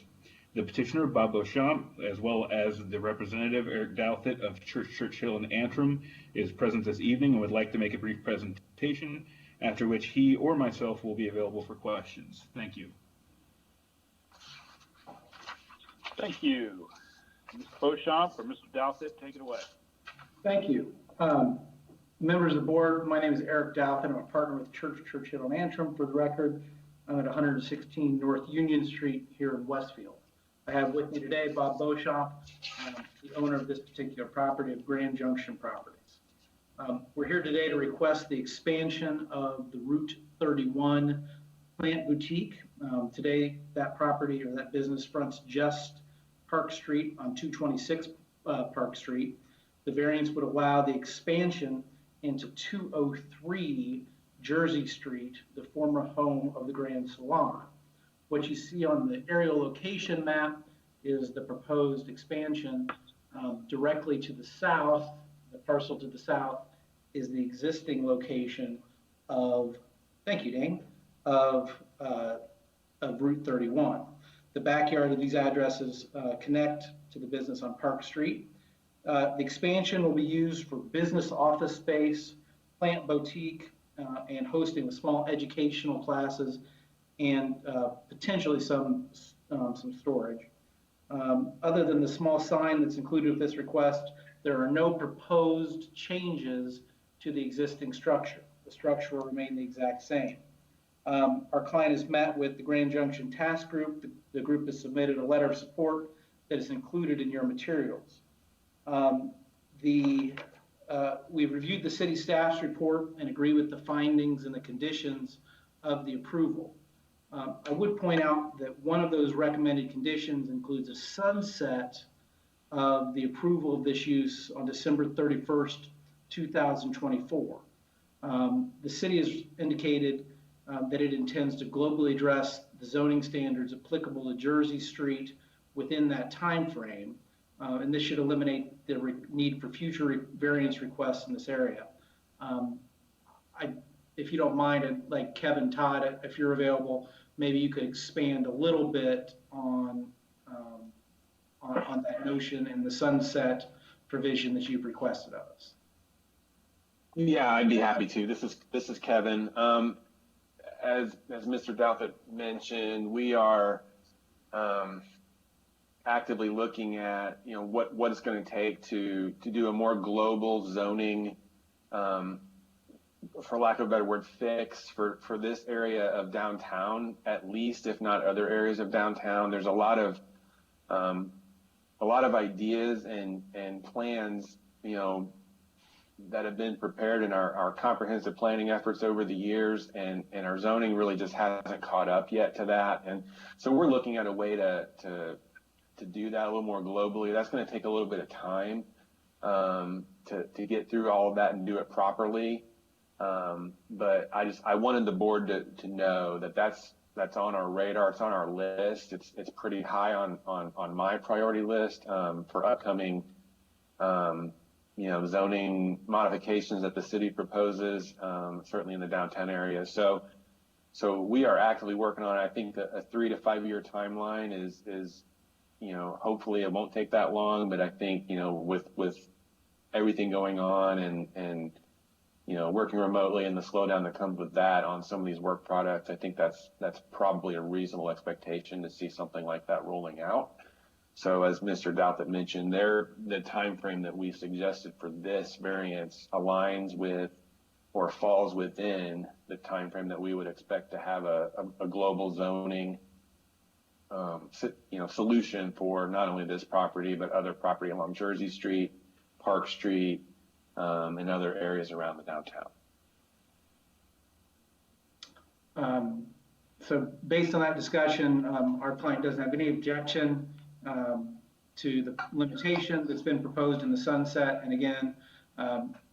The petitioner, Bob Beauchamp, as well as the representative, Eric Douthit of Churchill and Antrim, is present this evening and would like to make a brief presentation, after which he or myself will be available for questions. Thank you. Thank you. Mr. Beauchamp or Mr. Douthit, take it away. Thank you. Members of the board, my name is Eric Douthit. I'm a partner with Churchill and Antrim. For the record, I'm at 116 North Union Street here in Westfield. I have with me today Bob Beauchamp, the owner of this particular property of Grand Junction Properties. We're here today to request the expansion of the Route 31 plant boutique. Today, that property or that business fronts just Park Street on 226 Park Street. The variance would allow the expansion into 203 Jersey Street, the former home of the Grand Salon. What you see on the aerial location map is the proposed expansion. Directly to the south, the parcel to the south, is the existing location of, thank you, Dane, of Route 31. The backyard of these addresses connect to the business on Park Street. The expansion will be used for business office space, plant boutique, and hosting of small educational classes and potentially some storage. Other than the small sign that's included with this request, there are no proposed changes to the existing structure. The structure will remain the exact same. Our client has met with the Grand Junction Task Group. The group has submitted a letter of support that is included in your materials. We've reviewed the city staff's report and agree with the findings and the conditions of the approval. I would point out that one of those recommended conditions includes a sunset of the approval of this use on December 31st, 2024. The city has indicated that it intends to globally address the zoning standards applicable to Jersey Street within that time frame, and this should eliminate the need for future variance requests in this area. If you don't mind, I'd like Kevin Todd, if you're available, maybe you could expand a little bit on that notion and the sunset provision that you've requested of us. Yeah, I'd be happy to. This is Kevin. As Mr. Douthit mentioned, we are actively looking at what it's going to take to do a more global zoning, for lack of a better word, fix for this area of downtown, at least, if not other areas of downtown. There's a lot of ideas and plans, that have been prepared in our comprehensive planning efforts over the years, and our zoning really just hasn't caught up yet to that. And so we're looking at a way to do that a little more globally. That's going to take a little bit of time to get through all of that and do it properly. But I wanted the board to know that that's on our radar. It's on our list. It's pretty high on my priority list for upcoming zoning modifications that the city proposes, certainly in the downtown area. So we are actively working on it. I think a 3 to 5 year timeline is hopefully it won't take that long, but I think, with everything going on and working remotely and the slowdown that comes with that on some of these work products, I think that's probably a reasonable expectation to see something like that rolling out. So as Mr. Douthit mentioned, the time frame that we suggested for this variance aligns with or falls within the time frame that we would expect to have a global zoning solution for not only this property, but other property along Jersey Street, Park Street, and other areas around the downtown. So based on that discussion, our client doesn't have any objection to the limitation that's been proposed in the sunset. And again,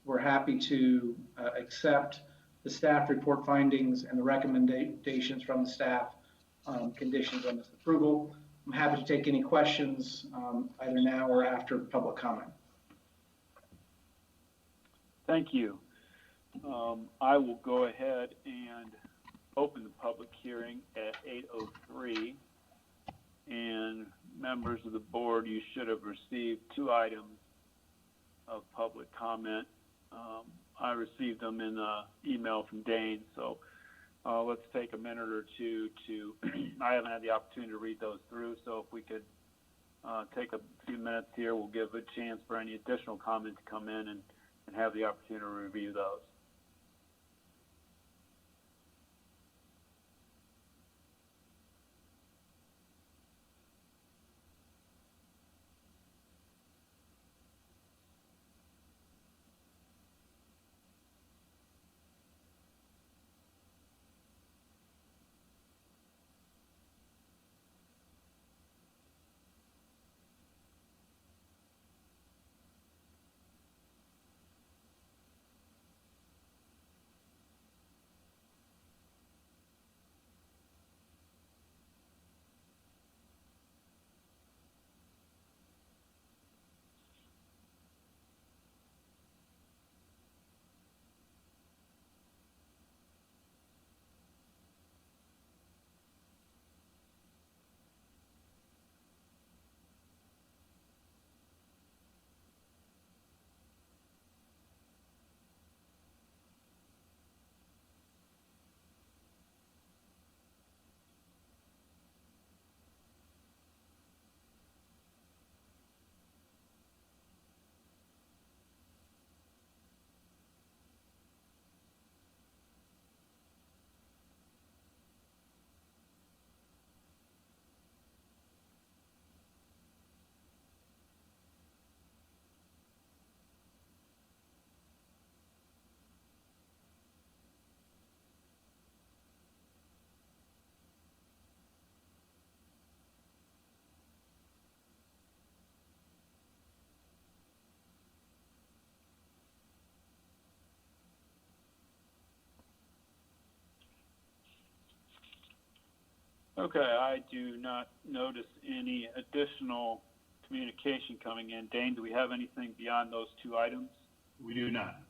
we're happy to accept the staff report findings and the recommendations from the staff conditions on this approval. I'm happy to take any questions either now or after public comment. Thank you. I will go ahead and open the public hearing at 8:03. And members of the board, you should have received 2 items of public comment. I received them in an email from Dane, so let's take a minute or two to, I haven't had the opportunity to read those through, so if we could take a few minutes here, we'll give a chance for any additional comment to come in and have the opportunity to review those. Okay, I do not notice any additional communication coming in. Dane, do we have anything beyond those two items? We do not.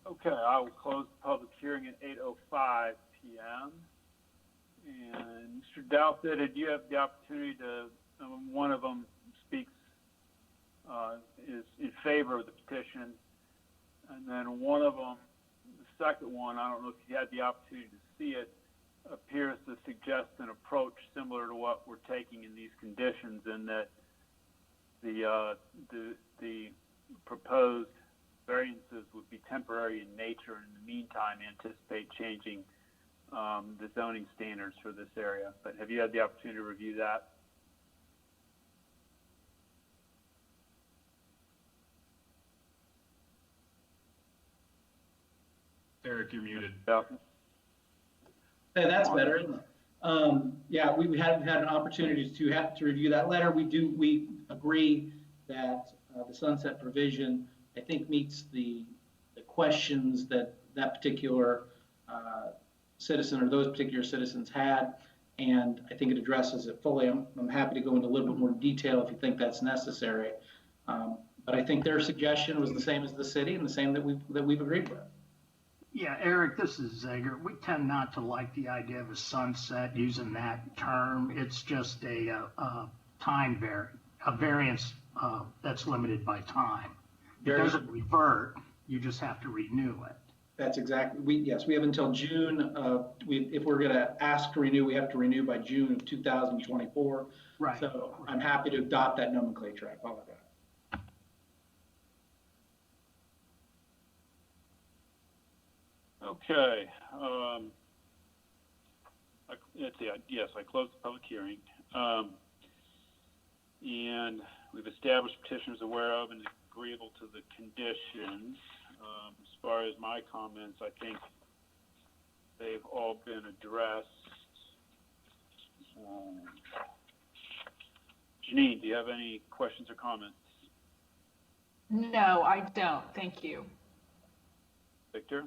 Okay, I will close the public hearing at 8:05 p.m. And Mr. Douthit, did you have the opportunity to, one of them speaks, is in favor of the petition, and then one of them, the second one, I don't know if you had the opportunity to see it, appears to suggest an approach similar to what we're taking in these conditions, in that the proposed variances would be temporary in nature, and in the meantime anticipate changing the zoning standards for this area. But have you had the opportunity to review that? Eric, you're muted. Hey, that's better, isn't it? Yeah, we had an opportunity to review that letter. We agree that the sunset provision, I think, meets the questions that particular citizen or those particular citizens had, and I think it addresses it fully. I'm happy to go into a little bit more detail if you think that's necessary. But I think their suggestion was the same as the city and the same that we've agreed with. Yeah, Eric, this is Zager. We tend not to like the idea of a sunset using that term. It's just a variance that's limited by time. It doesn't revert. You just have to renew it. That's exactly, we have until June. If we're going to ask to renew, we have to renew by June of 2024. Right. So I'm happy to adopt that nomenclature. I apologize. Okay. Let's see. Yes, I closed the public hearing. And we've established petitioners aware of and agreeable to the conditions. As far as my comments, I think they've all been addressed. Janine, do you have any questions or comments? No, I don't. Thank you. Victor?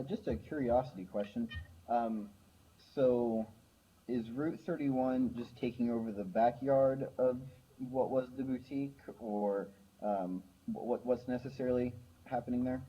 Just a curiosity question. So is Route 31 just taking over the backyard of what was the boutique, or what's necessarily happening there?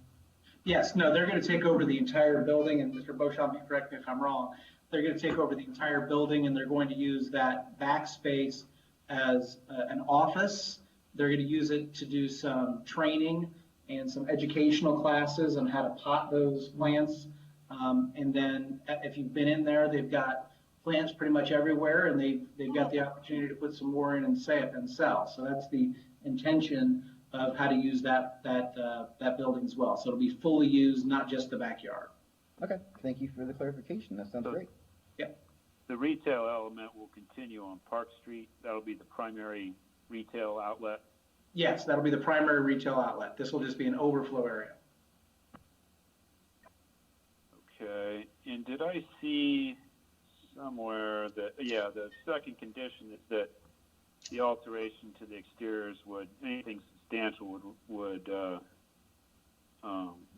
Yes, no, they're going to take over the entire building, and Mr. Beauchamp, you correct me if I'm wrong. They're going to take over the entire building, and they're going to use that back space as an office. They're going to use it to do some training and some educational classes on how to pot those plants. And then if you've been in there, they've got plants pretty much everywhere, and they've got the opportunity to put some more in and sell. So that's the intention of how to use that building as well. So it'll be fully used, not just the backyard. Okay, thank you for the clarification. That sounds great. Yep. The retail element will continue on Park Street. That'll be the primary retail outlet. Yes, that'll be the primary retail outlet. This will just be an overflow area. Okay, and did I see somewhere that, yeah, the second condition is that the alteration to the exteriors anything substantial would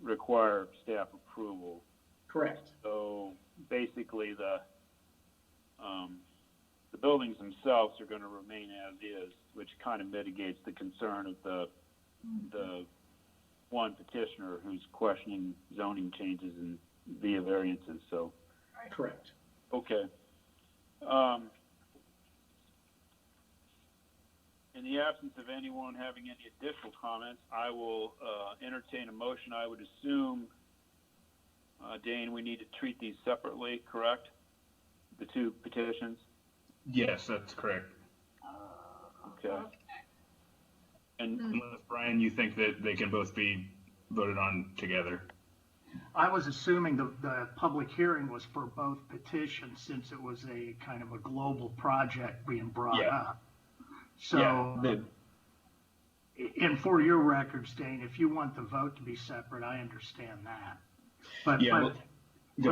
require staff approval. Correct. So basically the buildings themselves are going to remain as is, which kind of mitigates the concern of the one petitioner who's questioning zoning changes and via variances. So correct. Okay. In the absence of anyone having any additional comments, I will entertain a motion. I would assume, Dane, we need to treat these separately, correct? The two petitions? Yes, that's correct. Okay. And unless, Brian, you think that they can both be voted on together? I was assuming the public hearing was for both petitions, since it was a kind of a global project being brought up. So, and for your records, Dane, if you want the vote to be separate, I understand that. But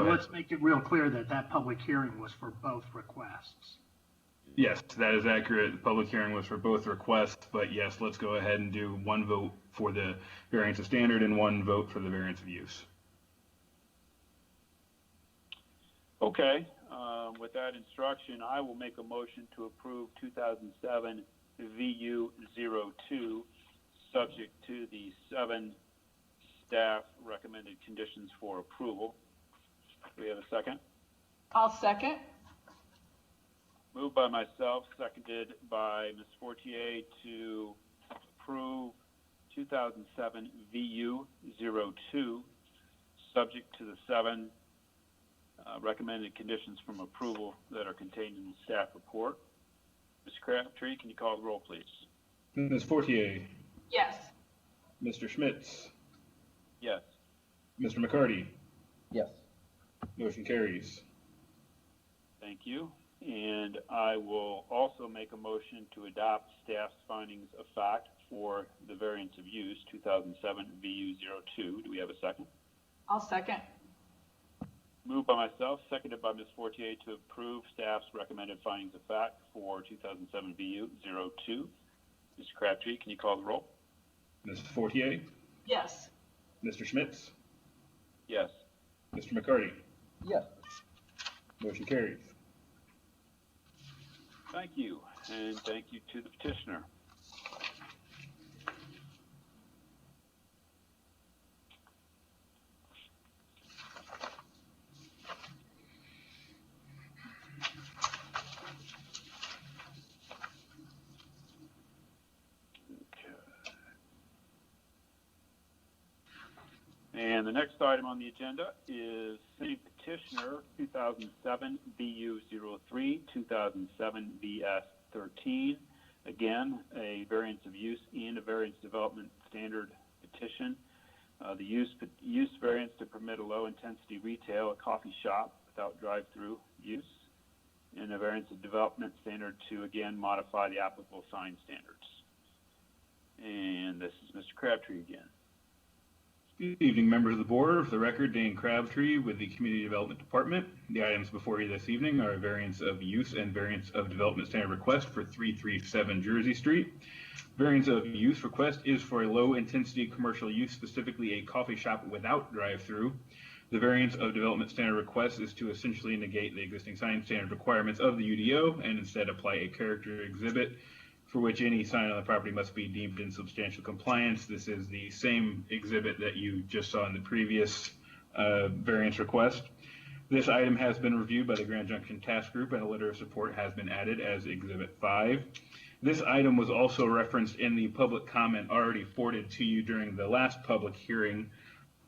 let's make it real clear that public hearing was for both requests. Yes, that is accurate. The public hearing was for both requests, but yes, let's go ahead and do one vote for the variance of standard and one vote for the variance of use. Okay, with that instruction, I will make a motion to approve 2007 VU02, subject to the 7 staff recommended conditions for approval. Do we have a second? I'll second. Moved by myself, seconded by Ms. Fortier to approve 2007 VU02, subject to the 7 recommended conditions from approval that are contained in the staff report. Mr. Crabtree, can you call the roll, please? Ms. Fortier, Yes. Mr. Schmitz, Yes. Mr. McCarty. Yes. Motion carries. Thank you. And I will also make a motion to adopt staff's findings of fact for the variance of use 2007 VU02. Do we have a second? I'll second. Moved by myself, seconded by Ms. Fortier to approve staff's recommended findings of fact for 2007 VU02. Mr. Crabtree, can you call the roll? Ms. Fortier, Yes. Mr. Schmitz, Yes. Mr. McCarty. Yes. Motion carries. Thank you, and thank you to the petitioner. And the next item on the agenda is same petitioner 2007 BU03, 2007 BS13. Again, a variance of use and a variance development standard petition. The use variance to permit a low intensity retail, a coffee shop without drive-through use, and a variance of development standard to again modify the applicable sign standards. And this is Mr. Crabtree again. Good evening, members of the board. For the record, Dane Crabtree with the Community Development Department. The items before you this evening are a variance of use and variance of development standard request for 337 Jersey Street. Variance of use request is for a low intensity commercial use, specifically a coffee shop without drive-through. The variance of development standard request is to essentially negate the existing sign standard requirements of the UDO and instead apply a character exhibit for which any sign on the property must be deemed in substantial compliance. This is the same exhibit that you just saw in the previous variance request. This item has been reviewed by the Grand Junction Task Group and a letter of support has been added as Exhibit 5. This item was also referenced in the public comment already forwarded to you during the last public hearing.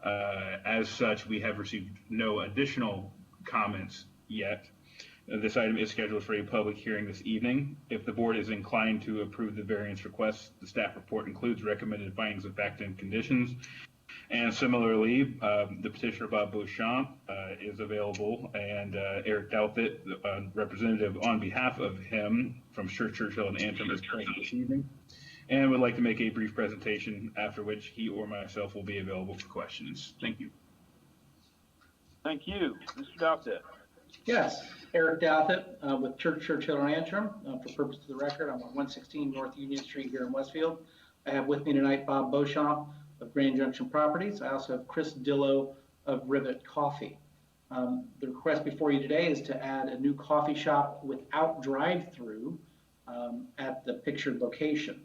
As such, we have received no additional comments yet. This item is scheduled for a public hearing this evening. If the board is inclined to approve the variance request, the staff report includes recommended findings of fact and conditions. And similarly, the petitioner Bob Beauchamp is available, and Eric Douthit, representative on behalf of him from Churchill and Antrim, is present this evening and would like to make a brief presentation, after which he or myself will be available for questions. Thank you. Thank you. Mr. Douthit. Yes, Eric Douthit with Churchill and Antrim. For purpose of the record, I'm on 116 North Union Street here in Westfield. I have with me tonight Bob Beauchamp of Grand Junction Properties. I also have Chris Dillo of Rivet Coffee. The request before you today is to add a new coffee shop without drive-through at the pictured location.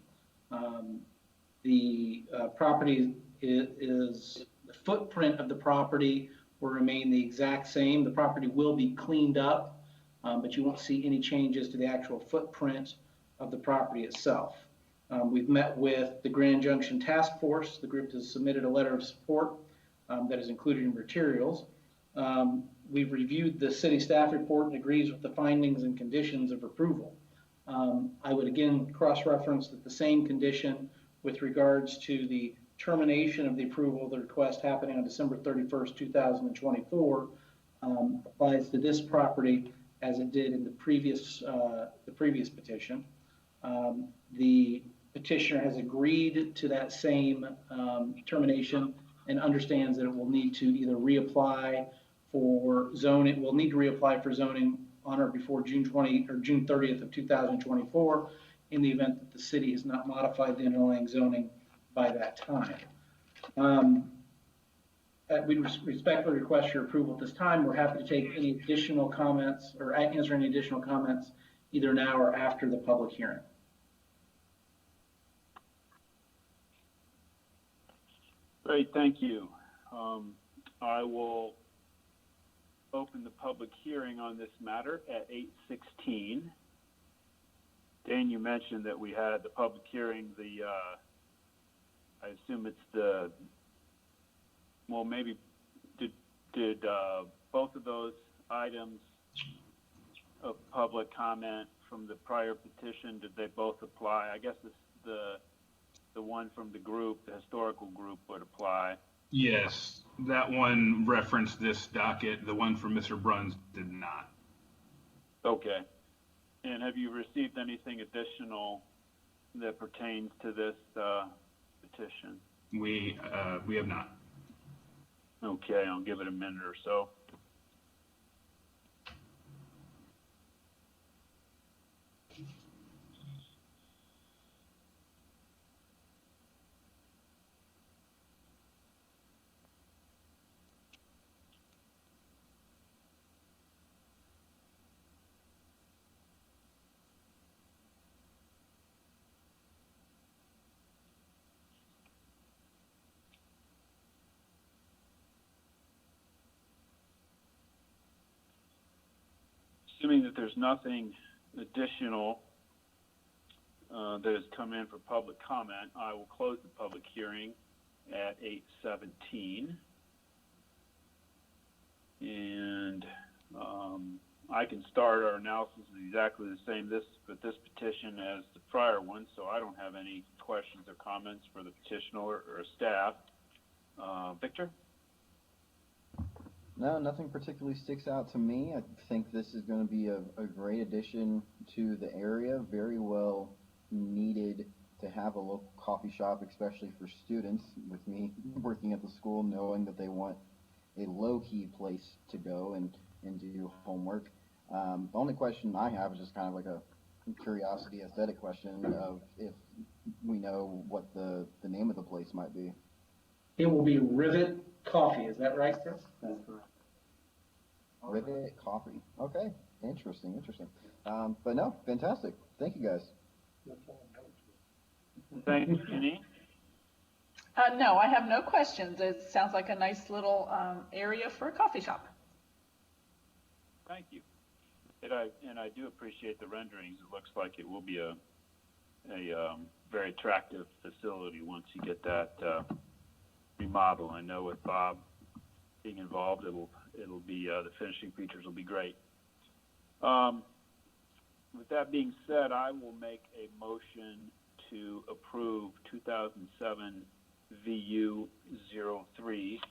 The property is the footprint of the property will remain the exact same. The property will be cleaned up, but you won't see any changes to the actual footprint of the property itself. We've met with the Grand Junction Task Force. The group has submitted a letter of support that is included in materials. We've reviewed the city staff report and agrees with the findings and conditions of approval. I would again cross-reference that the same condition with regards to the termination of the approval of the request happening on December 31st, 2024 applies to this property as it did in the previous petition. The petitioner has agreed to that same termination and understands that it will need to either reapply for zoning. It will need to reapply for zoning on or before June 30th of 2024 in the event that the city has not modified the underlying zoning by that time. we respectfully request your approval at this time. We're happy to take any additional comments or answer any additional comments either now or after the public hearing. Great, thank you. I will open the public hearing on this matter at 8:16. Dan, you mentioned that we had the public hearing, I assume it's well, maybe, did both of those items of public comment from the prior petition, did they both apply? I guess the one from the group, the historical group, would apply. Yes, that one referenced this docket. The one from Mr. Bruns did not. Okay. And have you received anything additional that pertains to this petition? We have not. Okay, I'll give it a minute or so. Assuming that there's nothing additional that has come in for public comment, I will close the public hearing at 8:17. And I can start our analysis exactly the same with this petition as the prior one, so I don't have any questions or comments for the petitioner or staff. Victor? No, nothing particularly sticks out to me. I think this is going to be a great addition to the area. Very well needed to have a local coffee shop, especially for students. With me working at the school, knowing that they want a low-key place to go and do homework. The only question I have is just kind of like a curiosity, aesthetic question of if we know what the name of the place might be. It will be Rivet Coffee, is that right, Chris? That's correct. Rivet Coffee. Okay, interesting. But no, fantastic. Thank you guys. Thank you, Janine. No, I have no questions. It sounds like a nice little area for a coffee shop. Thank you. And I do appreciate the renderings. It looks like it will be a very attractive facility once you get that remodeled. I know with Bob being involved, it'll be the finishing features will be great. With that being said, I will make a motion to approve 2007 VU 03,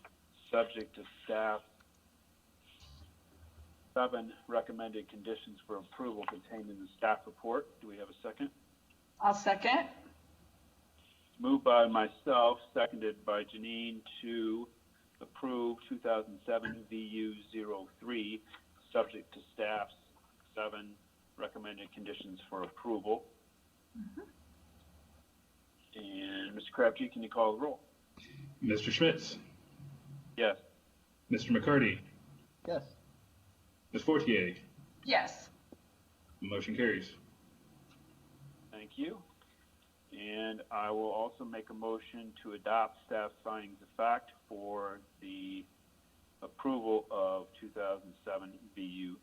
subject to staff 7 recommended conditions for approval contained in the staff report. Do we have a second? I'll second. Moved by myself, seconded by Janine, to approve 2007 VU 03, subject to staff's 7 recommended conditions for approval. Mm-hmm. And Mr. Crabtree, can you call the roll? Mr. Schmitz? Yes. Mr. McCarty? Yes. Ms. Fortier? Yes. Motion carries. Thank you. And I will also make a motion to adopt staff's findings of fact for the approval of 2007 VU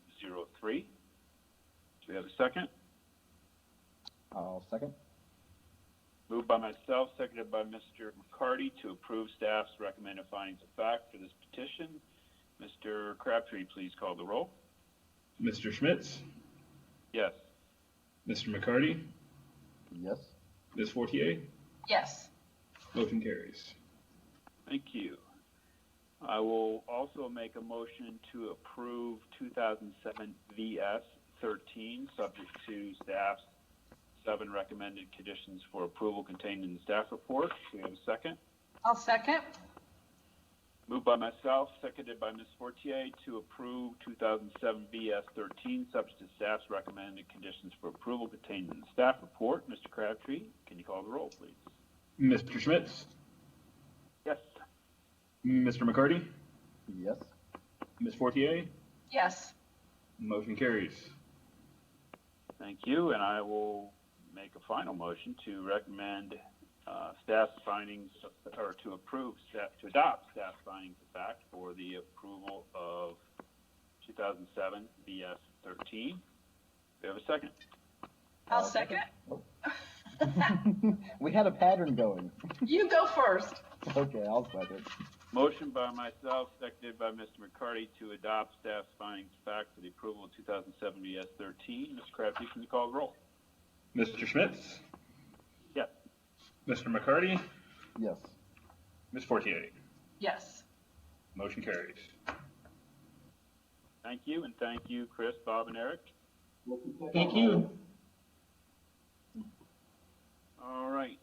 03. Do we have a second? I'll second. Moved by myself, seconded by Mr. McCarty to approve staff's recommended findings of fact for this petition. Mr. Crabtree, please call the roll. Mr. Schmitz? Yes. Mr. McCarty? Yes. Ms. Fortier? Yes. Motion carries. Thank you. I will also make a motion to approve 2007 VS 13, subject to staff's 7 recommended conditions for approval contained in the staff report. Do we have a second? I'll second. Moved by myself, seconded by Ms. Fortier to approve 2007 VS 13, subject to staff's recommended conditions for approval contained in the staff report. Mr. Crabtree, can you call the roll, please? Mr. Schmitz? Yes. Mr. McCarty? Yes. Ms. Fortier? Yes. Motion carries. Thank you, and I will make a final motion to recommend staff findings, or to adopt staff findings of fact for the approval of 2007 BS 13. Do we have a second? I'll second. We had a pattern going. You go first. Okay, I'll second. Motion by myself, seconded by Mr. McCarty to adopt staff's findings of fact for the approval of 2007 BS 13. Ms. Crabtree, can you call the roll? Mr. Schmitz? Yes. Mr. McCarty? Yes. Ms. Fortier? Yes. Motion carries. Thank you, and thank you, Chris, Bob, and Eric. Thank you. All right.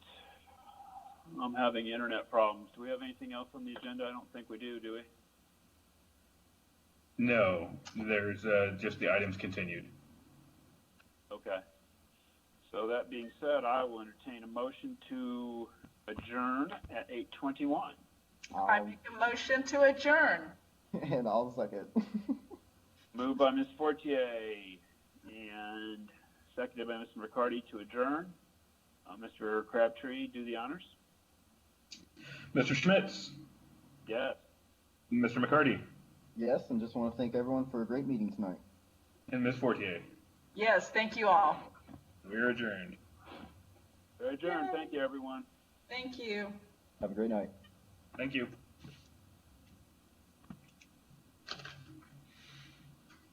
I'm having internet problems. Do we have anything else on the agenda? I don't think we do we? No, there's just the items continued. Okay. So that being said, I will entertain a motion to adjourn at 8:21. I make a motion to adjourn. And I'll second. Moved by Ms. Fortier and seconded by Mr. McCarty to adjourn. Mr. Crabtree, do the honors. Mr. Schmitz? Yes. Mr. McCarty? Yes, and just want to thank everyone for a great meeting tonight. And Ms. Fortier? Yes, thank you all. We're adjourned. We're adjourned. Thank you, everyone. Thank you. Have a great night. Thank you.